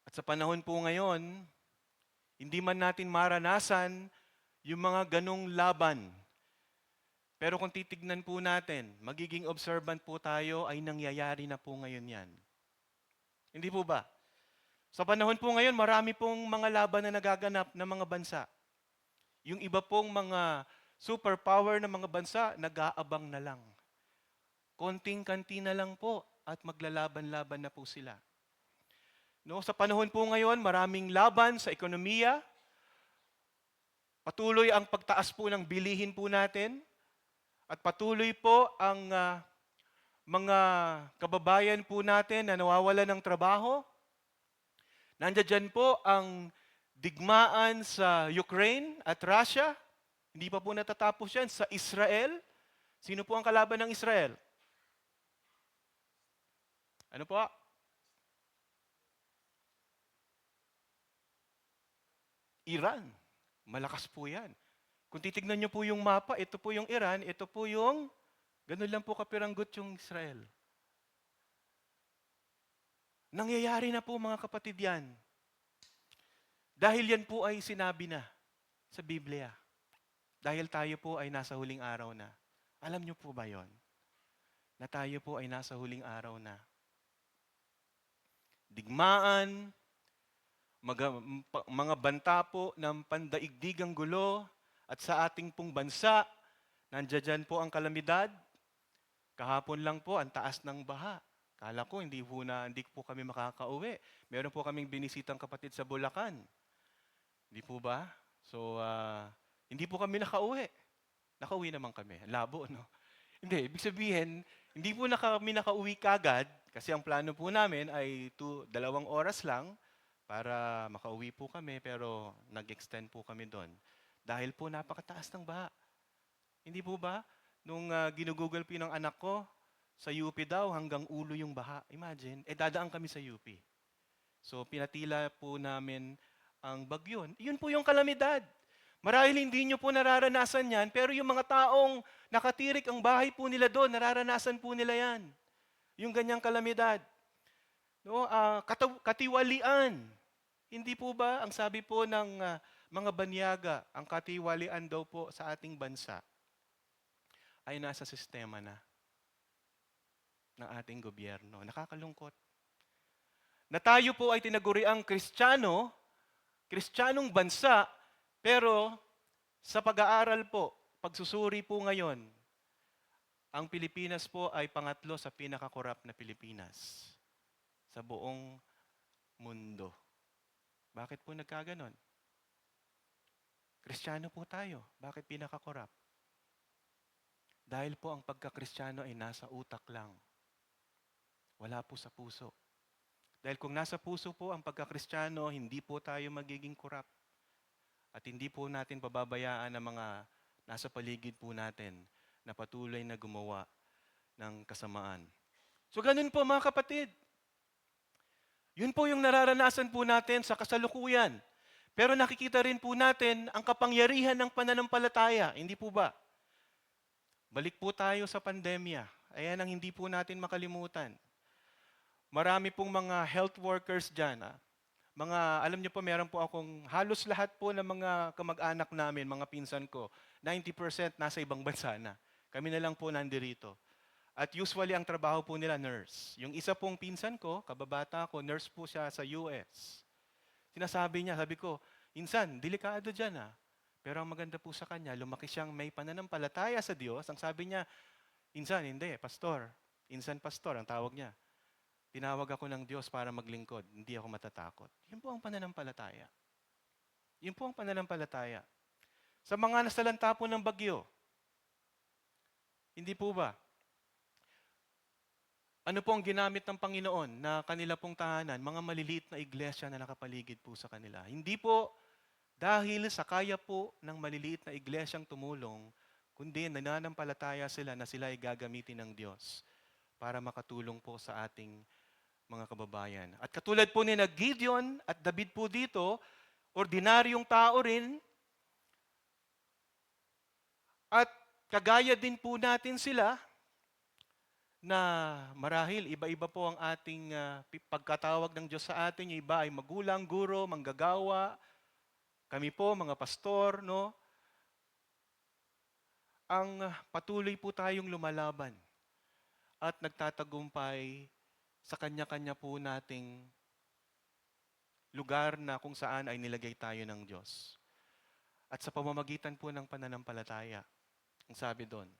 D: At sa panahon po ngayon, hindi man natin maranasan yung mga ganong laban. Pero kung titignan po natin, magiging observant po tayo, ay nangyayari na po ngayon yan. Hindi po ba? Sa panahon po ngayon, marami pong mga laban na nagaganap ng mga bansa. Yung iba pong mga superpower na mga bansa, nag-aabang na lang. Konting-kanti na lang po at maglalaban-laban na po sila. No, sa panahon po ngayon, maraming laban sa ekonomiya. Patuloy ang pagtaas po ng bilihin po natin. At patuloy po ang mga kababayan po natin na nawawalan ng trabaho. Nandiyan po ang digmaan sa Ukraine at Russia. Hindi pa po natatapos yan. Sa Israel. Sino po ang kalaban ng Israel? Ano po? Iran. Malakas po yan. Kung titignan nyo po yung mapa, ito po yung Iran, ito po yung, ganun lang po kapiranggot yung Israel. Nangyayari na po mga kapatid yan. Dahil yan po ay sinabi na sa Biblia. Dahil tayo po ay nasa huling araw na. Alam nyo po ba yon? Na tayo po ay nasa huling araw na. Digmaan, mga banta po ng pandaigdigang gulo, at sa ating pong bansa, nandiyan po ang kalamidad. Kahapon lang po, ang taas ng baha. Kala ko, hindi po kami makakauwi. Meron po kaming binisitang kapatid sa Bulacan. Hindi po ba? So, hindi po kami nakauwi. Nakauwi naman kami. Labo, no? Hindi, ibig sabihin, hindi po kami nakauwi kagad kasi ang plano po namin ay 2 oras lang para makauwi po kami, pero nag-extend po kami doon. Dahil po napakataas ng baha. Hindi po ba? Nung ginugoogle po ng anak ko, sa UP daw hanggang ulo yung baha. Imagine, dadaan kami sa UP. So pinatila po namin ang bagyo. Yun po yung kalamidad. Marahil hindi nyo po nararanasan yan, pero yung mga taong nakatirik ang bahay po nila doon, nararanasan po nila yan. Yung ganyang kalamidad. No, katiwalian. Hindi po ba, ang sabi po ng mga banyaga, ang katiwalian daw po sa ating bansa ay nasa sistema na ng ating gobyerno. Nakakalungkot. Na tayo po ay tinaguriang Kristiyanong bansa, pero sa pag-aaral po, pagsusuri po ngayon, ang Pilipinas po ay pangatlo sa pinakakorap na Pilipinas sa buong mundo. Bakit po nagkaganon? Kristiyano po tayo. Bakit pinakakorap? Dahil po ang pagka-Kristiyano ay nasa utak lang. Wala po sa puso. Dahil kung nasa puso po ang pagka-Kristiyano, hindi po tayo magiging korap. At hindi po natin pababayaan ang mga nasa paligid po natin na patuloy na gumawa ng kasamaan. So ganun po mga kapatid. Yun po yung nararanasan po natin sa kasalukuyan. Pero nakikita rin po natin ang kapangyarihan ng pananampalataya. Hindi po ba? Balik po tayo sa pandemya. Ayan ang hindi po natin makalimutan. Marami pong mga health workers dyan. Alam niyo po, meron po akong halos lahat po ng mga kamag-anak namin, mga pinsan ko, 90% nasa ibang bansa na. Kami na lang po nandirito. At usually ang trabaho po nila nurse. Yung isa pong pinsan ko, kababata ko, nurse po siya sa US. Sinasabi niya, sabi ko, insan, delikado dyan . Pero ang maganda po sa kanya, lumaki siyang may pananampalataya sa Diyos. Ang sabi niya, insan, hindi, pastor. Insan pastor, ang tawag niya. Tinawag ako ng Diyos para maglingkod. Hindi ako matatakot. Yun po ang pananampalataya. Yun po ang pananampalataya. Sa mga nasalanta po ng bagyo, hindi po ba? Ano po ang ginamit ng Panginoon na kanila pong tahanan? Mga maliliit na iglesia na nakapaligid po sa kanila. Hindi po dahil sa kaya po ng maliliit na iglesyang tumulong, kundi nananampalataya sila na sila ay gagamitin ng Diyos para makatulong po sa ating mga kababayan. At katulad po ni Gideon at David po dito, ordinaryong tao rin, at kagaya din po natin sila, na marahil iba-iba po ang ating pagkatawag ng Diyos sa atin. Yung iba ay magulang, guro, manggagawa. Kami po, mga pastor, no? Ang patuloy po tayong lumalaban at nagtatagumpay sa kanya-kanya po nating lugar na kung saan ay nilagay tayo ng Diyos. At sa pamamagitan po ng pananampalataya, ang sabi doon,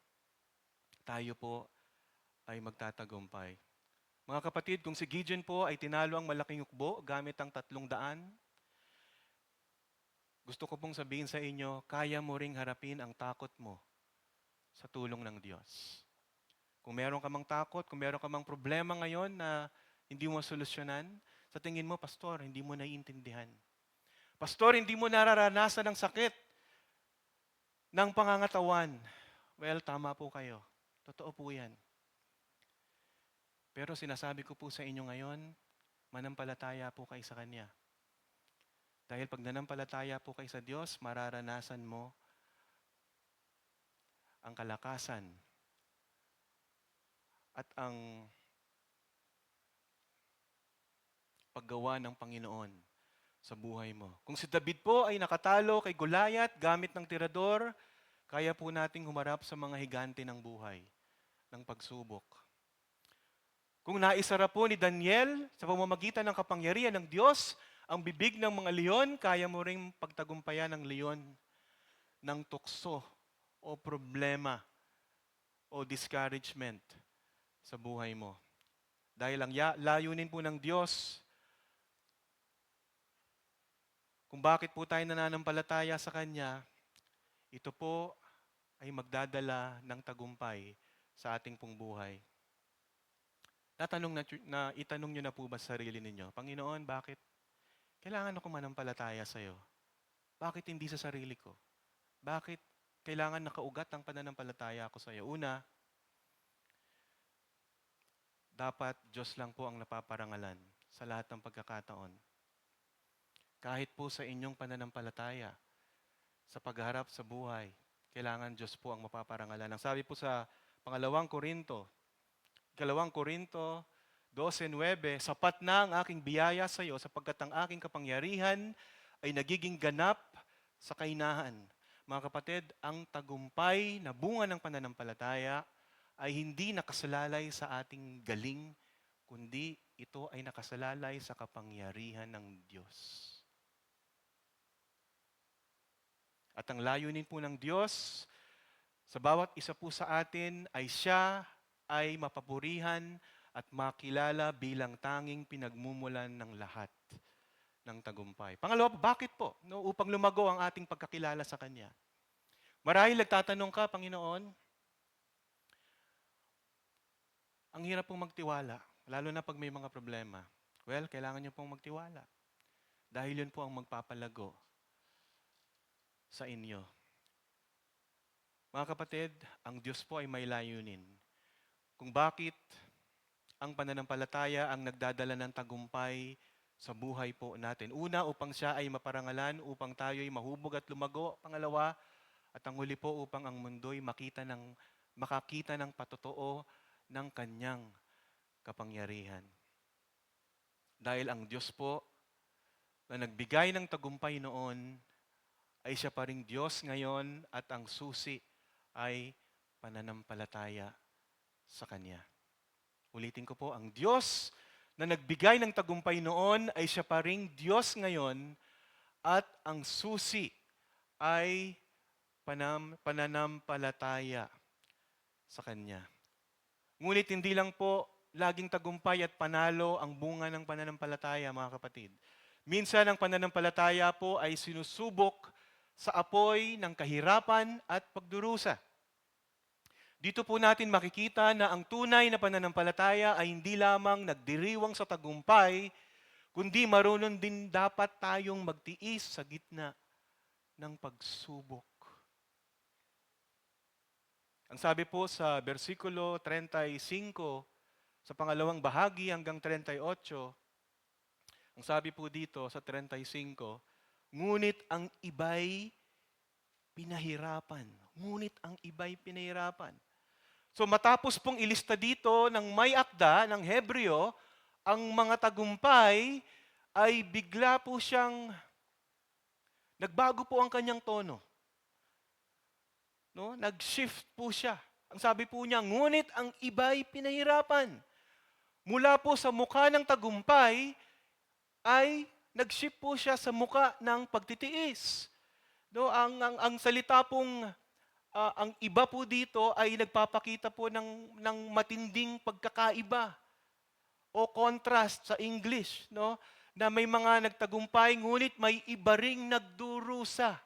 D: tayo po ay magtatagumpay. Mga kapatid, kung si Gideon po ay tinalo ang malaking hukbo gamit ang 300, gusto ko pong sabihin sa inyo, kaya mo ring harapin ang takot mo sa tulong ng Diyos. Kung meron ka mang takot, kung meron ka mang problema ngayon na hindi mo solusyonan, sa tingin mo, Pastor, hindi mo naiintindihan. Pastor, hindi mo nararanasan ang sakit ng pangangatawan. Well, tama po kayo. Totoo po yan. Pero sinasabi ko po sa inyo ngayon, manampalataya po kayo sa Kanya. Dahil pag nanampalataya po kayo sa Diyos, mararanasan mo ang kalakasan at ang paggawa ng Panginoon sa buhay mo. Kung si David po ay nakatalo kay Goliath gamit ng tirador, kaya po nating humarap sa mga higante ng buhay, ng pagsubok. Kung naisara po ni Daniel sa pamamagitan ng kapangyarihan ng Diyos, ang bibig ng mga leon, kaya mo ring pagtagumpayan ng leon ng tukso o problema o discouragement sa buhay mo. Dahil ang layunin po ng Diyos, kung bakit po tayo nananampalataya sa Kanya, ito po ay magdadala ng tagumpay sa ating pong buhay. Itanong nyo na po ba sa sarili ninyo, Panginoon, bakit kailangan ako manampalataya sa iyo? Bakit hindi sa sarili ko? Bakit kailangan nakaugat ang pananampalataya ko sa iyo? Una, dapat Diyos lang po ang napaparangalan sa lahat ng pagkakataon. Kahit po sa inyong pananampalataya, sa pagharap sa buhay, kailangan Diyos po ang mapaparangalan. Ang sabi po sa Pangalawang Korinto 12:9, sapat na ang aking biyaya sa iyo sapagkat ang aking kapangyarihan ay nagiging ganap sa kainahan. Mga kapatid, ang tagumpay na bunga ng pananampalataya ay hindi nakasalalay sa ating galing, kundi ito ay nakasalalay sa kapangyarihan ng Diyos. At ang layunin po ng Diyos sa bawat isa po sa atin ay Siya ay mapapurihan at makilala bilang tanging pinagmumulan ng lahat ng tagumpay. Pangalawa, bakit po? No, upang lumago ang ating pagkakilala sa Kanya. Marahil nagtatanong ka, Panginoon, ang hirap pong magtiwala, lalo na pag may mga problema. Well, kailangan niyo pong magtiwala. Dahil yun po ang magpapalago sa inyo. Mga kapatid, ang Diyos po ay may layunin. Kung bakit ang pananampalataya ang nagdadala ng tagumpay sa buhay po natin. Una, upang siya ay maparangalan, upang tayo ay mahubog at lumago. Pangalawa, at ang huli po, upang ang mundo'y makakita ng patotoo ng kanyang kapangyarihan. Dahil ang Diyos po na nagbigay ng tagumpay noon, ay siya pa ring Diyos ngayon at ang susi ay pananampalataya sa Kanya. Ulitin ko po, ang Diyos na nagbigay ng tagumpay noon ay siya pa ring Diyos ngayon at ang susi ay pananampalataya sa Kanya. Ngunit hindi lang po laging tagumpay at panalo ang bunga ng pananampalataya, mga kapatid. Minsan ang pananampalataya po ay sinusubok sa apoy ng kahirapan at pagdurusa. Dito po natin makikita na ang tunay na pananampalataya ay hindi lamang nagdiriwang sa tagumpay, kundi marunong din dapat tayong magtiis sa gitna ng pagsubok. Ang sabi po sa versikulo 35, sa pangalawang bahagi hanggang 38, ang sabi po dito sa 35, ngunit ang iba'y pinahirapan. Ngunit ang iba'y pinahirapan. So matapos pong ilista dito ng may akda ng Hebreo, ang mga tagumpay ay bigla po siyang nagbago po ang kanyang tono. No? Nag-shift po siya. Ang sabi po niya, ngunit ang iba'y pinahirapan. Mula po sa mukha ng tagumpay ay nag-shift po siya sa mukha ng pagtitiis. No, ang salita pong ang iba po dito ay nagpapakita po ng matinding pagkakaiba o contrast sa English, no? Na may mga nagtagumpay ngunit may iba ring nagdurusa.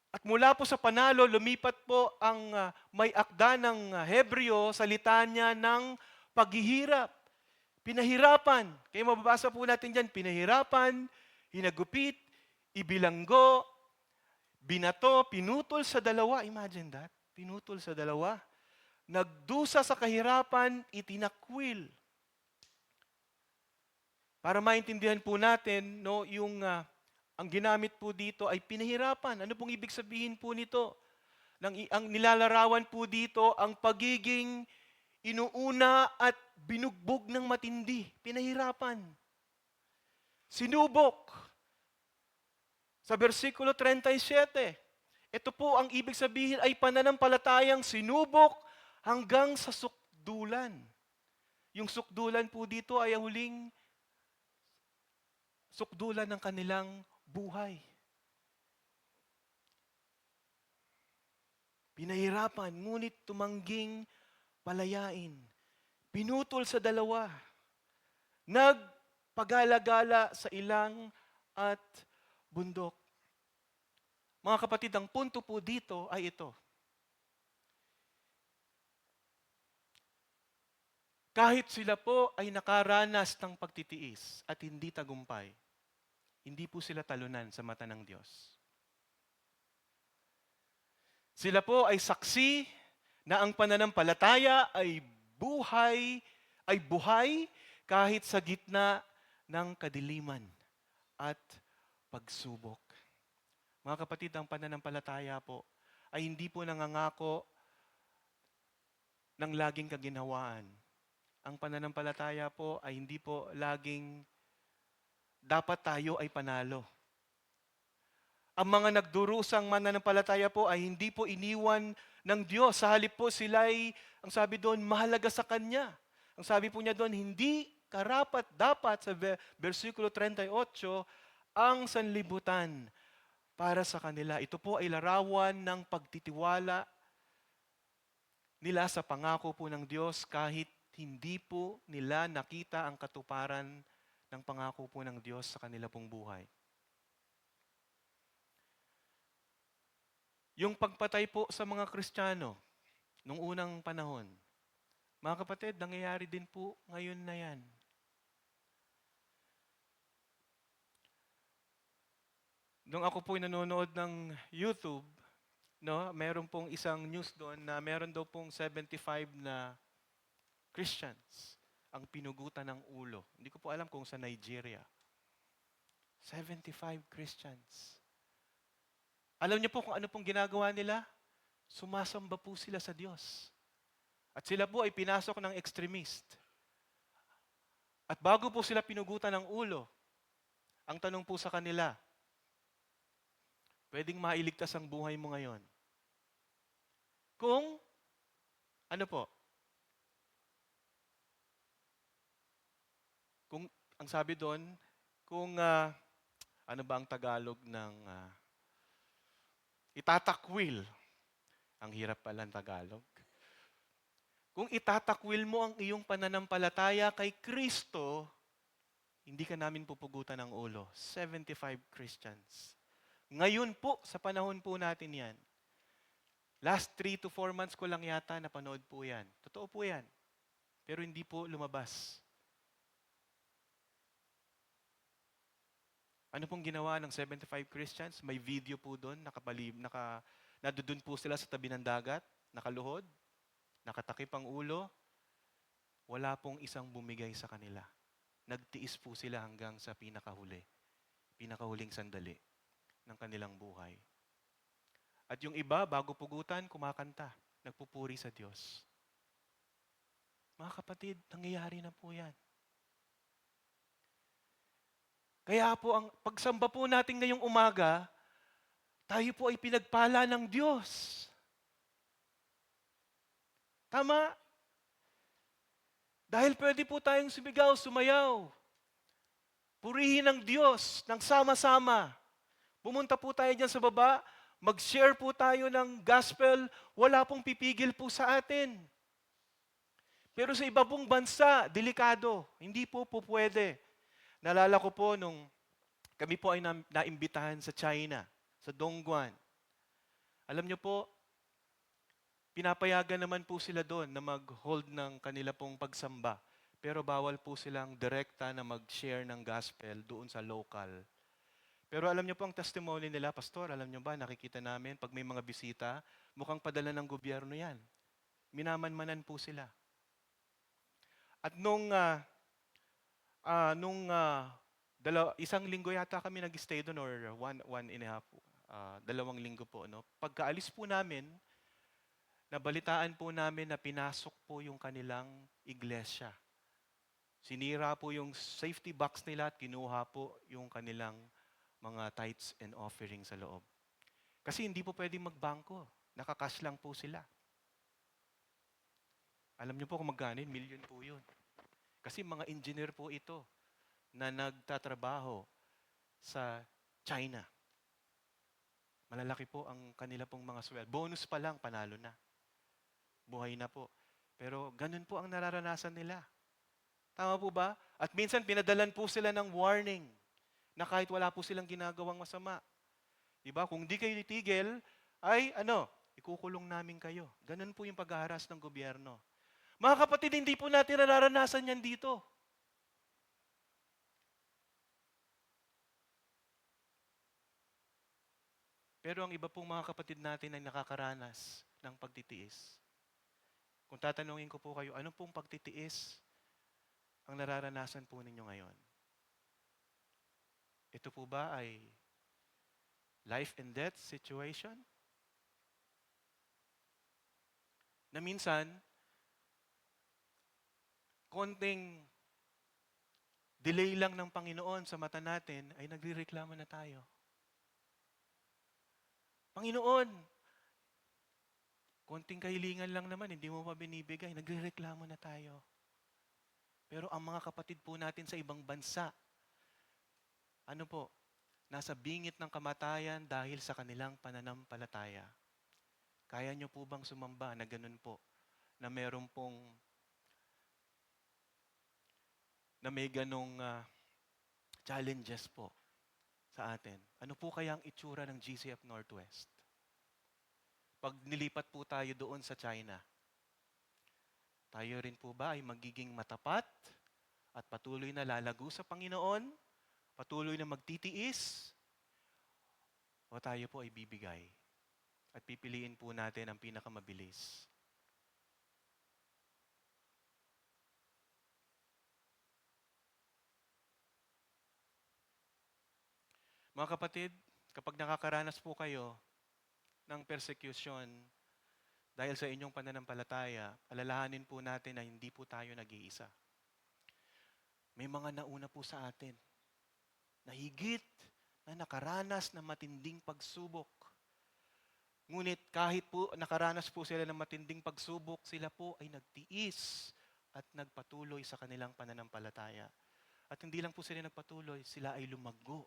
D: At mula po sa panalo, lumipat po ang may akda ng Hebreo sa litanya ng paghihirap. Pinahirapan. Kaya mababasa po natin dyan, pinahirapan, hinagupit, ibilanggo, binato, pinutol sa dalawa. Imagine that. Pinutol sa dalawa. Nagdusa sa kahirapan, itinakwil. Para maintindihan po natin, no, ang ginamit po dito ay pinahirapan. Ano pong ibig sabihin po nito? Ang nilalarawan po dito, ang pagiging inuuna at binugbog ng matindi. Pinahirapan. Sinubok. Sa versikulo 37, ito po ang ibig sabihin ay pananampalatayang sinubok hanggang sa sukdulan. Yung sukdulan po dito ay ang huling sukdulan ng kanilang buhay. Pinahirapan, ngunit tumangging palayain. Pinutol sa dalawa. Nagpagala-gala sa ilang at bundok. Mga kapatid, ang punto po dito ay ito. Kahit sila po ay nakaranas ng pagtitiis at hindi tagumpay, hindi po sila talunan sa mata ng Diyos. Sila po ay saksi na ang pananampalataya ay buhay kahit sa gitna ng kadiliman at pagsubok. Mga kapatid, ang pananampalataya po ay hindi po nangangako ng laging kaginhawaan. Ang pananampalataya po ay hindi po laging dapat tayo ay panalo. Ang mga nagdurusang mananampalataya po ay hindi po iniwan ng Diyos. Sa halip po sila'y, ang sabi doon, mahalaga sa Kanya. Ang sabi po niya doon, hindi karapat-dapat sa versikulo 38, ang sanlibutan para sa kanila. Ito po ay larawan ng pagtitiwala nila sa pangako po ng Diyos kahit hindi po nila nakita ang katuparan ng pangako po ng Diyos sa kanila pong buhay. Yung pagpatay po sa mga Kristiyano nung unang panahon, mga kapatid, nangyayari din po ngayon na yan. Nung ako po'y nanonood ng YouTube, no, meron pong isang news doon na meron daw pong 75 na Christians ang pinugutan ng ulo. Hindi ko po alam kung sa Nigeria. 75 Christians. Alam niyo po kung ano pong ginagawa nila? Sumasamba po sila sa Diyos. At sila po ay pinasok ng extremist. At bago po sila pinugutan ng ulo, ang tanong po sa kanila, pwedeng mailigtas ang buhay mo ngayon. Kung, ano po? Kung, ang sabi doon, kung, ano ba ang Tagalog ng, itatakwil. Ang hirap pala ng Tagalog. Kung itatakwil mo ang iyong pananampalataya kay Kristo, hindi ka namin pupugutan ng ulo. 75 Christians. Ngayon po, sa panahon po natin yan, Last 3 to 4 months ko lang yata napanood po yan. Totoo po yan. Pero hindi po lumabas. Ano pong ginawa ng 75 Christians? May video po doon, nadudun po sila sa tabi ng dagat, nakaluhod, nakatakip ang ulo. Wala pong isang bumigay sa kanila. Nagtiis po sila hanggang sa pinakahuling sandali ng kanilang buhay. At yung iba, bago pugutan, kumakanta, nagpupuri sa Diyos. Mga kapatid, nangyayari na po yan. Kaya po, ang pagsamba po natin ngayong umaga, tayo po ay pinagpala ng Diyos. Tama? Dahil pwede po tayong sumigaw, sumayaw. Purihin ang Diyos ng sama-sama. Pumunta po tayo dyan sa baba, mag-share po tayo ng gospel, wala pong pipigil po sa atin. Pero sa iba pong bansa, delikado. Hindi po pwede. Naalala ko po nung kami po ay naimbitahan sa China, sa Dongguan. Alam niyo po, pinapayagan naman po sila doon na mag-hold ng kanila pong pagsamba. Pero bawal po silang direkta na mag-share ng gospel doon sa local. Pero alam niyo po ang testimony nila, Pastor, alam niyo ba, nakikita namin pag may mga bisita, mukhang padala ng gobyerno yan. Minamanmanan po sila. At isang linggo yata kami nag-stay doon or one and a half, 2 linggo po. No? Pagkaalis po namin, nabalitaan po namin na pinasok po yung kanilang iglesia. Sinira po yung safety box nila at kinuha po yung kanilang mga tithes and offerings sa loob. Kasi hindi po pwedeng magbangko. Nakakash lang po sila. Alam niyo po kung magkano, million po yun. Kasi mga engineer po ito na nagtatrabaho sa China. Malalaki po ang kanila pong mga sweldo. Bonus pa lang, panalo na. Buhay na po. Pero ganun po ang nararanasan nila. Tama po ba? At minsan pinadalan po sila ng warning na kahit wala po silang ginagawang masama. Diba? Kung di kayo titigil, ay ikukulong namin kayo. Ganun po yung paghaharas ng gobyerno. Mga kapatid, hindi po natin nararanasan yan dito. Pero ang iba pong mga kapatid natin ay nakakaranas ng pagtitiis. Kung tatanungin ko po kayo, ano pong pagtitiis ang nararanasan po ninyo ngayon? Ito po ba ay life and death situation? Na minsan, konting delay lang ng Panginoon sa mata natin ay nagrereklamo na tayo. Panginoon, konting kahilingan lang naman, hindi mo pa binibigay, nagrereklamo na tayo. Pero ang mga kapatid po natin sa ibang bansa, nasa bingit ng kamatayan dahil sa kanilang pananampalataya. Kaya nyo po bang sumamba na ganun po, na meron pong na may ganong challenges po sa atin? Ano po kaya ang itsura ng GCF Northwest? Pag nilipat po tayo doon sa China, tayo rin po ba ay magiging matapat at patuloy na lalago sa Panginoon? Patuloy na magtitiis? O tayo po ay bibigay at pipiliin po natin ang pinakamabilis? Mga kapatid, kapag nakakaranas po kayo ng persecution dahil sa inyong pananampalataya, alalahanin po natin na hindi po tayo nag-iisa. May mga nauna po sa atin na higit na nakaranas ng matinding pagsubok. Ngunit kahit po nakaranas po sila ng matinding pagsubok, sila po ay nagtiis at nagpatuloy sa kanilang pananampalataya. At hindi lang po sila nagpatuloy, sila ay lumago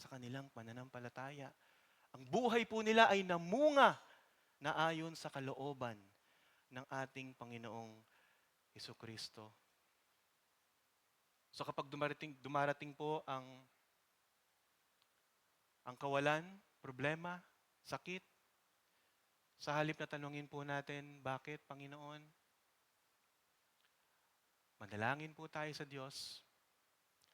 D: sa kanilang pananampalataya. Ang buhay po nila ay namunga na ayon sa kalooban ng ating Panginoong Hesukristo. So kapag dumarating po ang kawalan, problema, sakit, Sa halip na tanungin po natin, bakit, Panginoon? Manalangin po tayo sa Diyos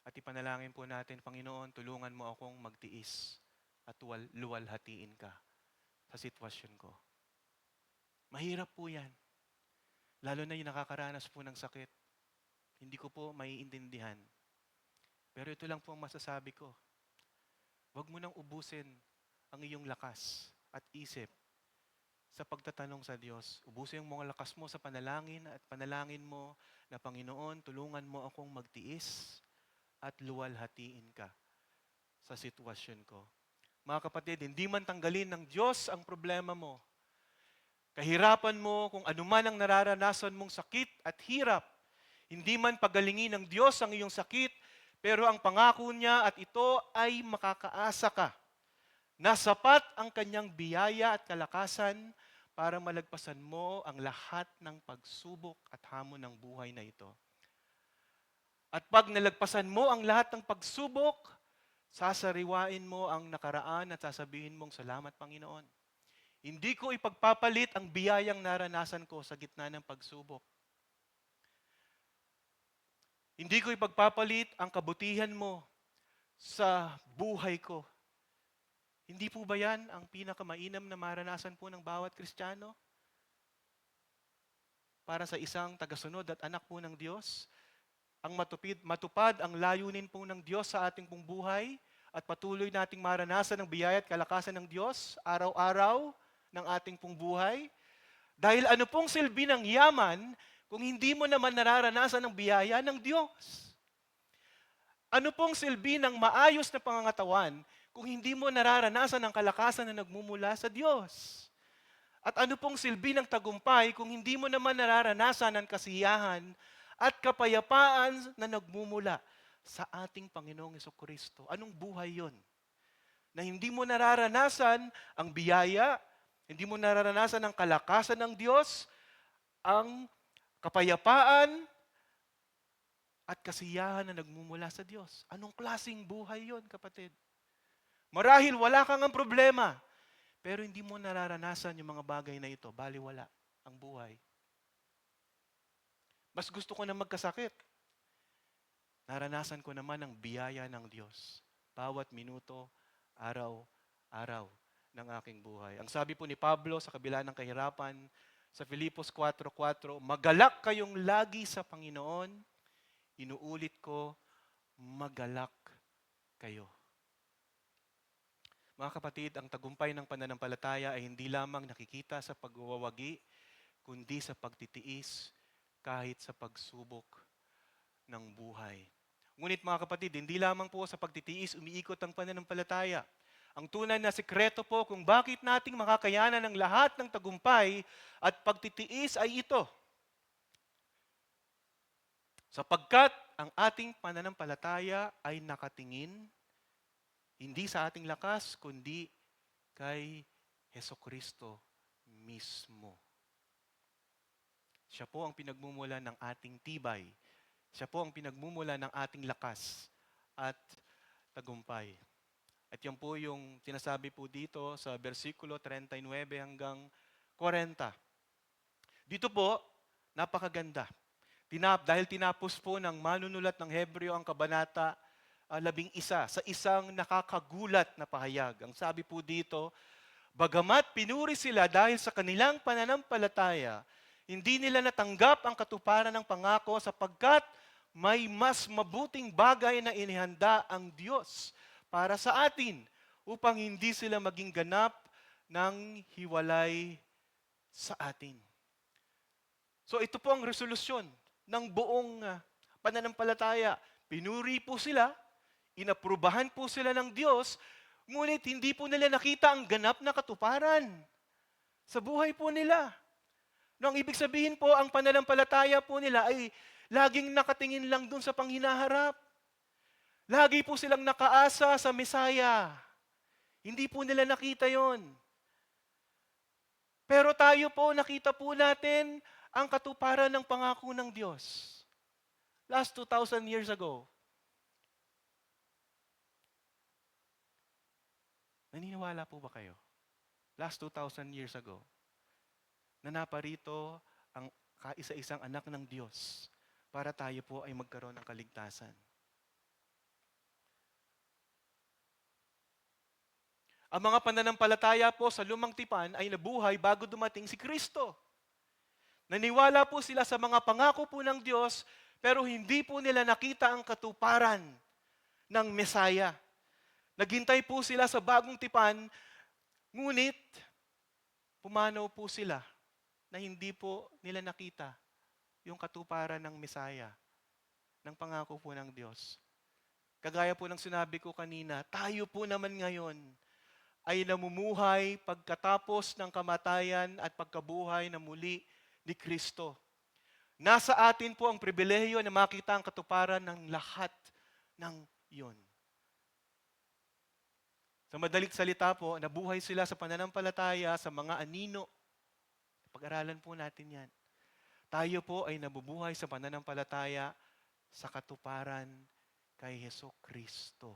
D: at ipanalangin po natin, Panginoon, tulungan mo akong magtiis at luwalhatiin ka sa sitwasyon ko. Mahirap po yan. Lalo na yung nakakaranas po ng sakit. Hindi ko po maiintindihan. Pero ito lang po ang masasabi ko. Huwag mo nang ubusin ang iyong lakas at isip sa pagtatanong sa Diyos. Ubusin mo ang lakas mo sa panalangin at panalangin mo na, Panginoon, tulungan mo akong magtiis at luwalhatiin ka sa sitwasyon ko. Mga kapatid, hindi man tanggalin ng Diyos ang problema mo. Kahirapan mo, kung anuman ang nararanasan mong sakit at hirap, hindi man pagalingin ng Diyos ang iyong sakit, pero ang pangako niya at ito ay makakaasa ka na sapat ang kanyang biyaya at kalakasan para malagpasan mo ang lahat ng pagsubok at hamon ng buhay na ito. At pag nalagpasan mo ang lahat ng pagsubok, sasariwain mo ang nakaraan at sasabihin mong, salamat Panginoon. Hindi ko ipagpapalit ang biyayang naranasan ko sa gitna ng pagsubok. Hindi ko ipagpapalit ang kabutihan mo sa buhay ko. Hindi po ba yan ang pinakamainam na maranasan po ng bawat Kristiyano? Para sa isang tagasunod at anak po ng Diyos, ang matupad ang layunin po ng Diyos sa ating pong buhay at patuloy nating maranasan ang biyaya at kalakasan ng Diyos araw-araw ng ating pong buhay. Dahil ano pong silbi ng yaman kung hindi mo naman nararanasan ang biyaya ng Diyos? Ano pong silbi ng maayos na pangangatawan kung hindi mo nararanasan ang kalakasan na nagmumula sa Diyos? At ano pong silbi ng tagumpay kung hindi mo naman nararanasan ang kasiyahan at kapayapaan na nagmumula sa ating Panginoong Jesucristo? Anong buhay yon? Na hindi mo nararanasan ang biyaya, hindi mo nararanasan ang kalakasan ng Diyos, ang kapayapaan at kasiyahan na nagmumula sa Diyos. Anong klaseng buhay yon, kapatid? Marahil wala kang ang problema, pero hindi mo nararanasan yung mga bagay na ito, baliwala ang buhay. Mas gusto ko na magkasakit. Naranasan ko naman ang biyaya ng Diyos. Bawat minuto, araw-araw ng aking buhay. Ang sabi po ni Pablo sa kabila ng kahirapan, sa Filipos 4:4, magalak kayong lagi sa Panginoon. Inuulit ko, magalak kayo. Mga kapatid, ang tagumpay ng pananampalataya ay hindi lamang nakikita sa pagwawagi, kundi sa pagtitiis kahit sa pagsubok ng buhay. Ngunit mga kapatid, hindi lamang po sa pagtitiis umiikot ang pananampalataya. Ang tunay na sikreto po kung bakit nating makakayanan ang lahat ng tagumpay at pagtitiis ay ito. Sapagkat ang ating pananampalataya ay nakatingin hindi sa ating lakas, kundi kay Hesukristo mismo. Siya po ang pinagmumula ng ating tibay. Siya po ang pinagmumula ng ating lakas at tagumpay. At yan po yung sinasabi po dito sa versikulo 39 hanggang 40. Dito po, napakaganda. Dahil tinapos po ng manunulat ng Hebreo ang kabanata 11 sa isang nakakagulat na pahayag. Ang sabi po dito, bagamat pinuri sila dahil sa kanilang pananampalataya, hindi nila natanggap ang katuparan ng pangako sapagkat may mas mabuting bagay na inihanda ang Diyos para sa atin upang hindi sila maging ganap ng hiwalay sa atin. So ito po ang resolusyon ng buong pananampalataya. Pinuri po sila, inaprubahan po sila ng Diyos, ngunit hindi po nila nakita ang ganap na katuparan sa buhay po nila. No, ang ibig sabihin po, ang pananampalataya po nila ay laging nakatingin lang dun sa panghinaharap. Lagi po silang nakaasa sa Mesaya. Hindi po nila nakita yon. Pero tayo po, nakita po natin ang katuparan ng pangako ng Diyos. Last 2,000 years ago. Naniniwala po ba kayo? Last 2,000 years ago, na naparito ang kaisa-isang anak ng Diyos para tayo po ay magkaroon ng kaligtasan. Ang mga pananampalataya po sa lumang tipan ay nabuhay bago dumating si Kristo. Naniwala po sila sa mga pangako po ng Diyos, pero hindi po nila nakita ang katuparan ng Mesaya. Naghintay po sila sa bagong tipan, ngunit pumanaw po sila na hindi po nila nakita yung katuparan ng Mesaya, ng pangako po ng Diyos. Kagaya po ng sinabi ko kanina, tayo po naman ngayon ay namumuhay pagkatapos ng kamatayan at pagkabuhay na muli ni Kristo. Nasa atin po ang pribilehiyo na makita ang katuparan ng lahat ng iyon. Sa madaling salita po, nabuhay sila sa pananampalataya sa mga anino. Pag-aralan po natin yan. Tayo po ay nabubuhay sa pananampalataya sa katuparan kay Hesus Kristo.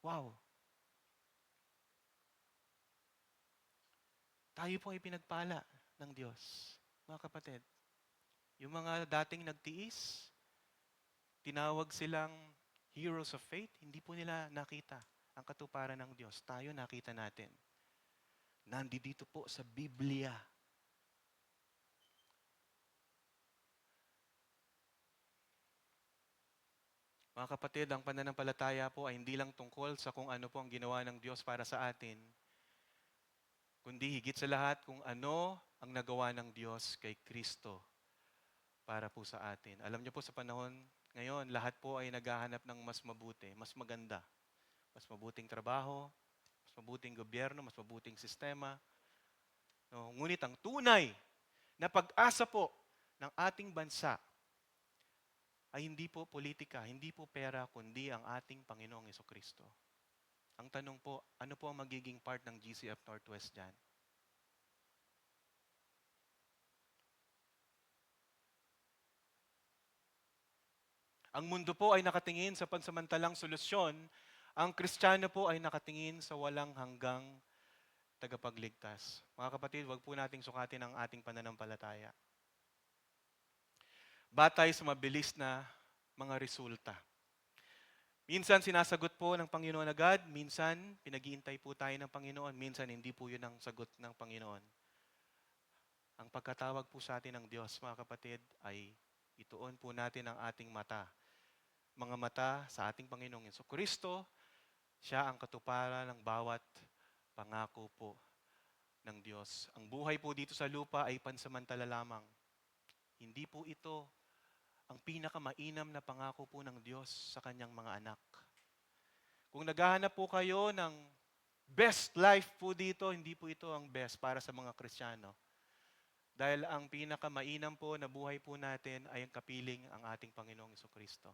D: Wow! Tayo po ay pinagpala ng Diyos. Mga kapatid, yung mga dating nagtiis, tinawag silang heroes of faith, hindi po nila nakita ang katuparan ng Diyos. Tayo nakita natin. Nandito po sa Biblia. Mga kapatid, ang pananampalataya po ay hindi lang tungkol sa kung ano po ang ginawa ng Diyos para sa atin, kundi higit sa lahat kung ano ang nagawa ng Diyos kay Kristo para po sa atin. Alam niyo po sa panahon ngayon, lahat po ay naghahanap ng mas mabuti, mas maganda. Mas mabuting trabaho, mas mabuting gobyerno, mas mabuting sistema. No, ngunit ang tunay na pag-asa po ng ating bansa ay hindi po politika, hindi po pera, kundi ang ating Panginoong Jesucristo. Ang tanong po, ano po ang magiging part ng GCF Northwest dyan? Ang mundo po ay nakatingin sa pansamantalang solusyon, ang Kristiyano po ay nakatingin sa walang hanggang tagapagligtas. Mga kapatid, wag po nating sukatin ang ating pananampalataya batay sa mabilis na mga resulta. Minsan sinasagot po ng Panginoon agad, minsan pinag-iintay po tayo ng Panginoon, minsan hindi po yun ang sagot ng Panginoon. Ang pagkatawag po sa atin ng Diyos, mga kapatid, ay ituon po natin ang ating mata. Mga mata sa ating Panginoong Jesucristo, siya ang katuparan ng bawat pangako po ng Diyos. Ang buhay po dito sa lupa ay pansamantala lamang. Hindi po ito ang pinakamainam na pangako po ng Diyos sa kanyang mga anak. Kung naghahanap po kayo ng best life po dito, hindi po ito ang best para sa mga Kristiyano. Dahil ang pinakamainam po na buhay po natin ay ang kapiling ang ating Panginoong Jesucristo.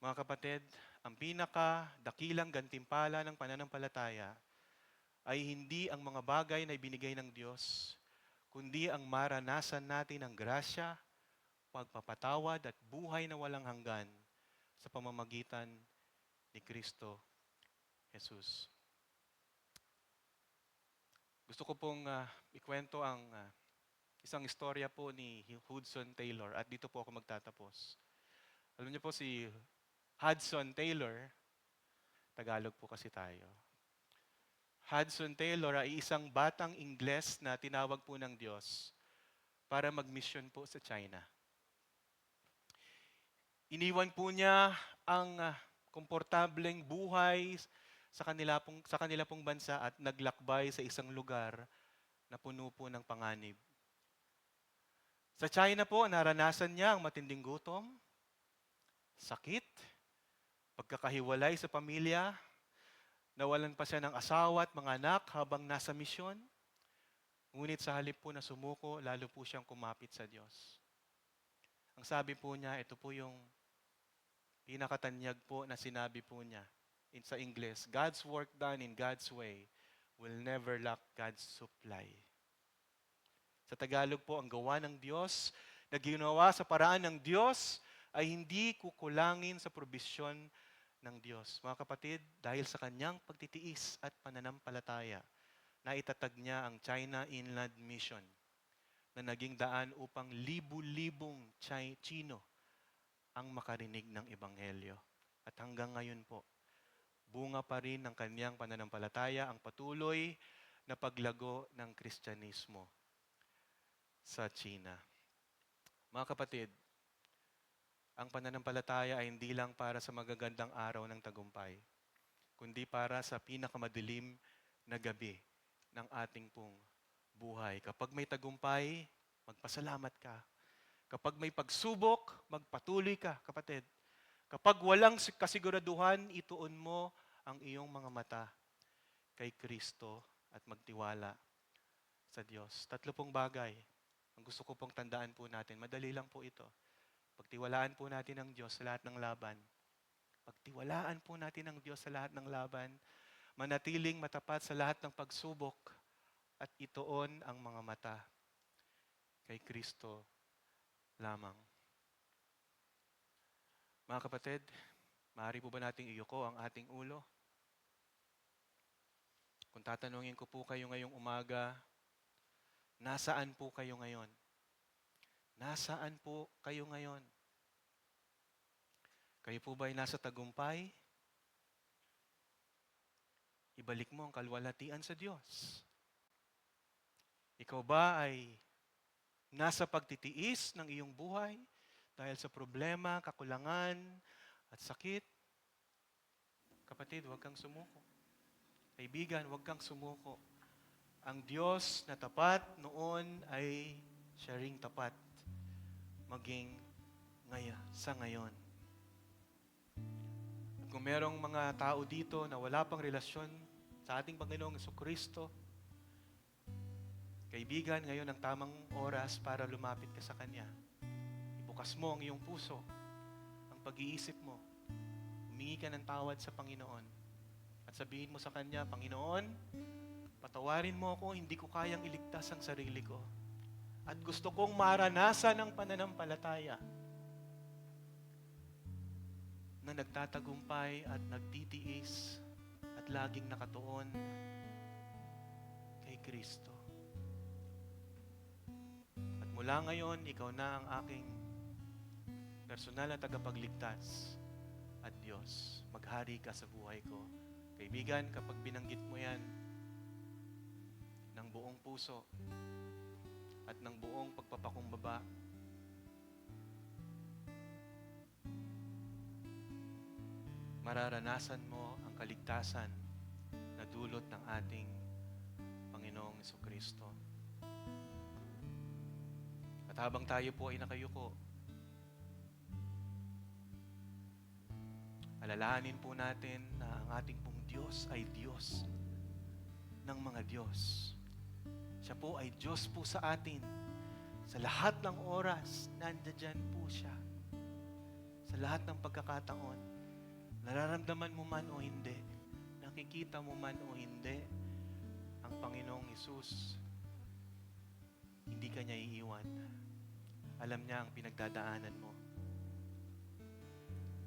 D: Mga kapatid, ang pinakadakilang gantimpala ng pananampalataya ay hindi ang mga bagay na ibinigay ng Diyos, kundi ang maranasan natin ng grasya, pagpapatawad at buhay na walang hanggan sa pamamagitan ni Kristo Jesus. Gusto ko pong ikwento ang isang istorya po ni Hudson Taylor at dito po ako magtatapos. Alam niyo po si Hudson Taylor, Tagalog po kasi tayo. Hudson Taylor ay isang batang Ingles na tinawag po ng Diyos para mag-mission po sa China. Iniwan po niya ang komportableng buhay sa kanila pong bansa at naglakbay sa isang lugar na puno po ng panganib. Sa China po, naranasan niya ang matinding gutom, sakit, pagkakahiwalay sa pamilya, nawalan pa siya ng asawa at mga anak habang nasa misyon. Ngunit sa halip po na sumuko, lalo po siyang kumapit sa Diyos. Ang sabi po niya, ito po yung pinakatanyag po na sinabi po niya sa Ingles, God's work done in God's way will never lack God's supply. Sa Tagalog po, ang gawa ng Diyos na ginawa sa paraan ng Diyos ay hindi kukulangin sa probisyon ng Diyos. Mga kapatid, dahil sa kanyang pagtitiis at pananampalataya, naitatag niya ang China Inland Mission na naging daan upang libu-libong Chino ang makarinig ng Ebanghelyo. At hanggang ngayon po, bunga pa rin ng kanyang pananampalataya ang patuloy na paglago ng Kristyanismo sa China. Mga kapatid, ang pananampalataya ay hindi lang para sa magagandang araw ng tagumpay, kundi para sa pinakamadilim na gabi ng ating pong buhay. Kapag may tagumpay, magpasalamat ka. Kapag may pagsubok, magpatuloy ka, kapatid. Kapag walang kasiguraduhan, ituon mo ang iyong mga mata kay Kristo at magtiwala sa Diyos. 3 pong bagay ang gusto ko pong tandaan po natin. Madali lang po ito. Pagtiwalaan po natin ang Diyos sa lahat ng laban. Pagtiwalaan po natin ang Diyos sa lahat ng laban. Manatiling matapat sa lahat ng pagsubok at ituon ang mga mata kay Kristo lamang. Mga kapatid, maaari po ba nating iyuko ang ating ulo? Kung tatanungin ko po kayo ngayong umaga, nasaan po kayo ngayon? Nasaan po kayo ngayon? Kayo po ba ay nasa tagumpay? Ibalik mo ang kalwalhatian sa Diyos. Ikaw ba ay nasa pagtitiis ng iyong buhay dahil sa problema, kakulangan, at sakit? Kapatid, huwag kang sumuko. Kaibigan, huwag kang sumuko. Ang Diyos na tapat noon ay siya ring tapat maging sa ngayon. At kung merong mga tao dito na wala pang relasyon sa ating Panginoong Jesucristo, kaibigan, ngayon ang tamang oras para lumapit ka sa Kanya. Ibukas mo ang iyong puso, ang pag-iisip mo. Humingi ka ng tawad sa Panginoon. At sabihin mo sa Kanya, Panginoon, patawarin mo ako, hindi ko kayang iligtas ang sarili ko. At gusto kong maranasan ang pananampalataya na nagtatagumpay at nagtitiis at laging nakatuon kay Kristo. At mula ngayon, ikaw na ang aking personal na tagapagligtas at Diyos. Maghari ka sa buhay ko. Kaibigan, kapag binanggit mo yan ng buong puso at ng buong pagpapakumbaba, mararanasan mo ang kaligtasan na dulot ng ating Panginoong Jesucristo. At habang tayo po ay nakayuko, alalahanin po natin na ang ating pong Diyos ay Diyos ng mga Diyos. Siya po ay Diyos po sa atin. Sa lahat ng oras, nandiyan po siya. Sa lahat ng pagkakataon, nararamdaman mo man o hindi, nakikita mo man o hindi, ang Panginoong Hesus, hindi ka niya iiwan. Alam niya ang pinagdadaanan mo.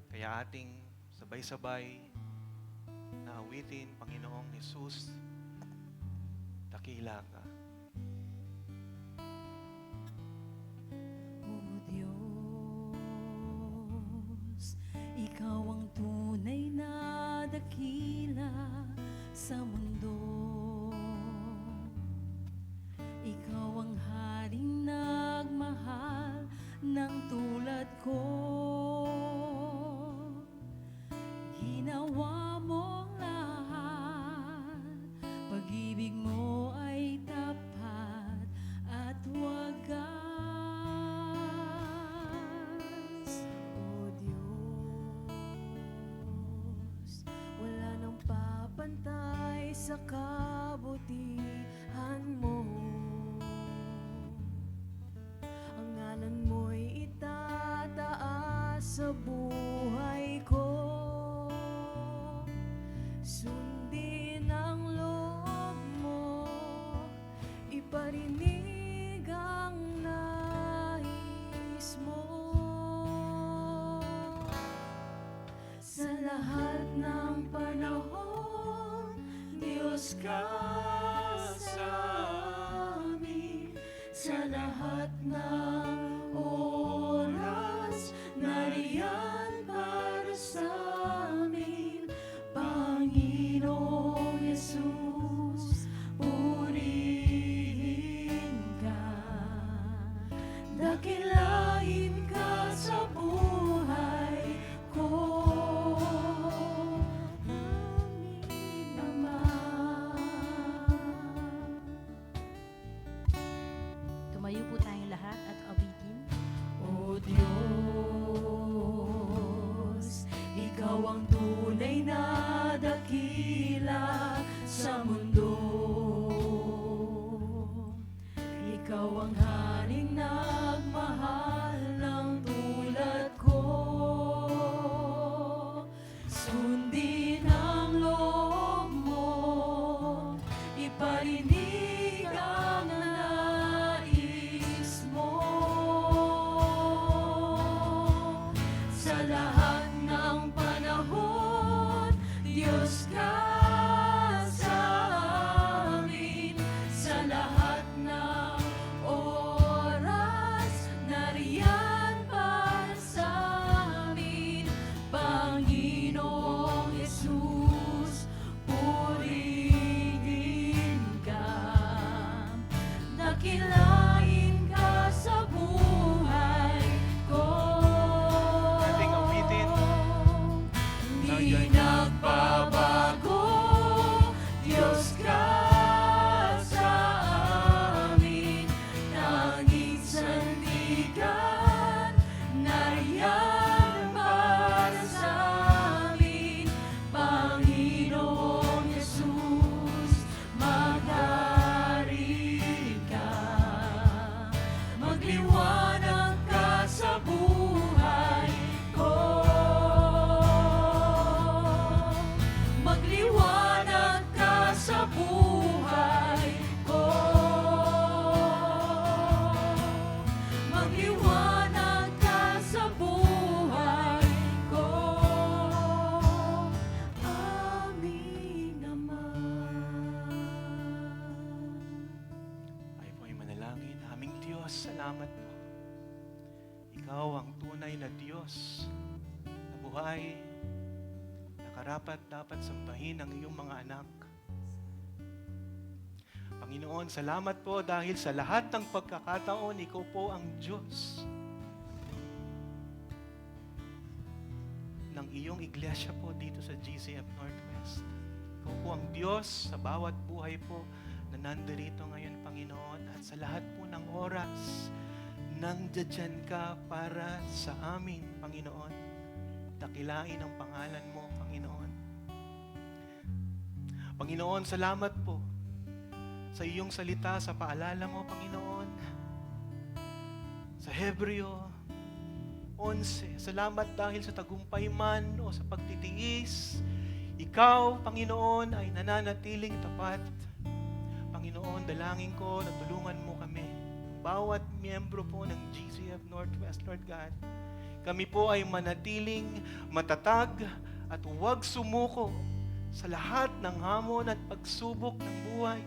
D: Kaya ating sabay-sabay na awitin, Panginoong Hesus, dakila ka.
A: O Diyos, Ikaw ang tunay na dakila sa mundo. Ikaw ang haring nagmahal ng tulad ko. Ginawa mo ang lahat, pag-ibig mo ay tapat at wagas. O Diyos, wala nang papantay sa kabutihan mo. Ang ngalan mo'y itataas sa buhay ko. Sundin ang loob mo, iparinig ang nais mo. Sa lahat ng panahon, Diyos ka sa amin. Sa lahat ng oras, nariyan para sa amin. Panginoong Yesus, purihin ka. Dakilain ka sa buhay ko. Amin, Ama. Tumayo po tayong lahat at awitin. O Diyos, Ikaw ang tunay na dakila sa mundo. Ikaw ang haring nagmahal ng tulad ko. Sundin ang loob mo, iparinig ang nais mo. Sa lahat ng panahon, Diyos ka sa amin. Sa lahat ng oras, nariyan para sa amin. Panginoong Yesus, purihin ka. Dakilain ka sa buhay ko.
D: Ating awitin.
A: Di nagbabago, Diyos ka sa amin. Tanging sandigan, nariyan para sa amin. Panginoong Yesus, maghari ka. Magliwanag ka sa buhay ko. Magliwanag ka sa buhay ko. Magliwanag ka sa buhay ko. Aming Ama.
D: Ay po ay manalangin. Aming Diyos, salamat po. Ikaw ang tunay na Diyos na buhay, na karapat dapat sambahin ang iyong mga anak. Panginoon, salamat po dahil sa lahat ng pagkakataon, Ikaw po ang Diyos ng iyong iglesia po dito sa GCF Northwest. Ikaw po ang Diyos sa bawat buhay po na nandirito ngayon, Panginoon, at sa lahat po ng oras, nandiyan ka para sa amin, Panginoon. Dakilain ang pangalan mo, Panginoon. Panginoon, salamat po sa iyong salita, sa paalala mo, Panginoon. Sa Hebreo 11, salamat dahil sa tagumpay man o sa pagtitiis, Ikaw, Panginoon, ay nananatiling tapat. Panginoon, dalangin ko na tulungan mo kami, bawat miyembro po ng GCF Northwest, Lord God. Kami po ay manatiling matatag at huwag sumuko sa lahat ng hamon at pagsubok ng buhay.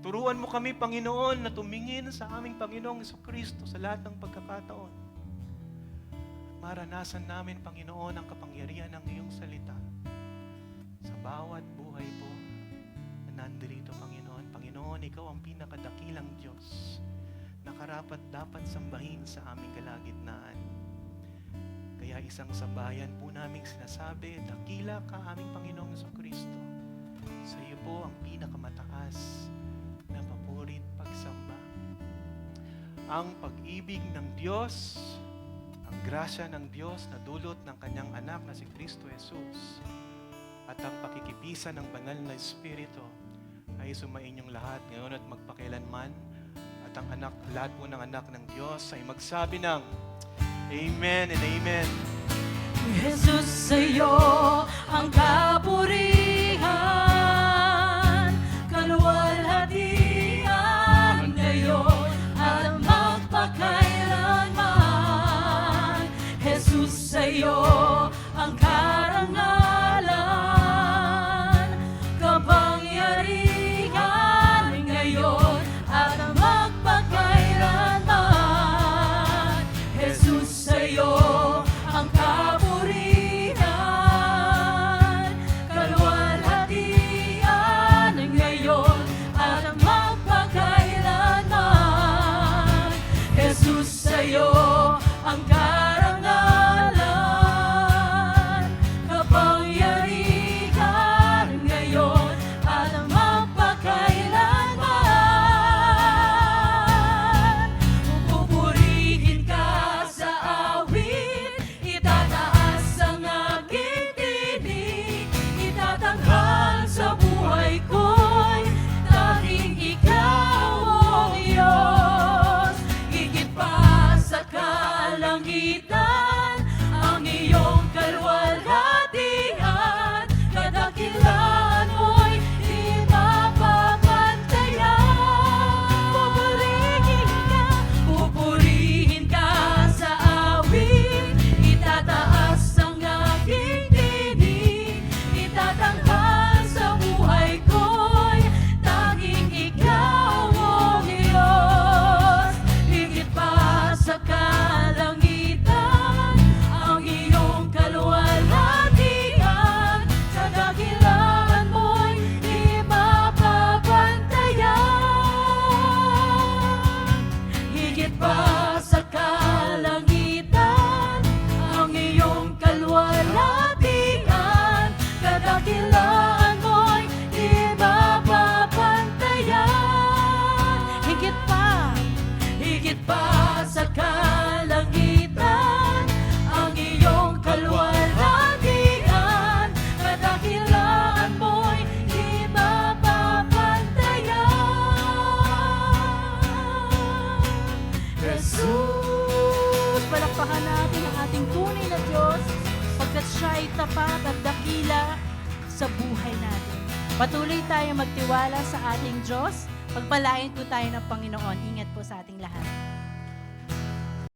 D: Turuan mo kami, Panginoon, na tumingin sa aming Panginoong Jesucristo sa lahat ng pagkakataon. Maranasan namin, Panginoon, ang kapangyarihan ng iyong salita sa bawat buhay po na nandirito, Panginoon. Panginoon, Ikaw ang pinakadakilang Diyos na karapat dapat sambahin sa aming kalagitnaan. Kaya isang sambahayan po naming sinasabi, dakila ka aming Panginoong Jesucristo. Sa iyo po ang pinakamataas na papurit pagsamba. Ang pag-ibig ng Diyos, ang grasya ng Diyos na dulot ng kanyang anak na si Kristo Jesus, at ang pakikipisan ng banal na Espiritu ay sumainyong lahat ngayon at magpakailanman. At ang anak, lahat po ng anak ng Diyos ay magsabi ng Amen and Amen.
A: Jesus, sa iyo ang kapurihan, kaluwalhatian ngayon at magpakailanman. Jesus, sa iyo ang karangalan, Pagpalapakan natin ang ating tunay na Diyos pagkat siya ay tapat at dakila sa buhay natin. Patuloy tayo magtiwala sa ating Diyos. Pagpalain po tayo ng Panginoon. Ingat po sa ating lahat.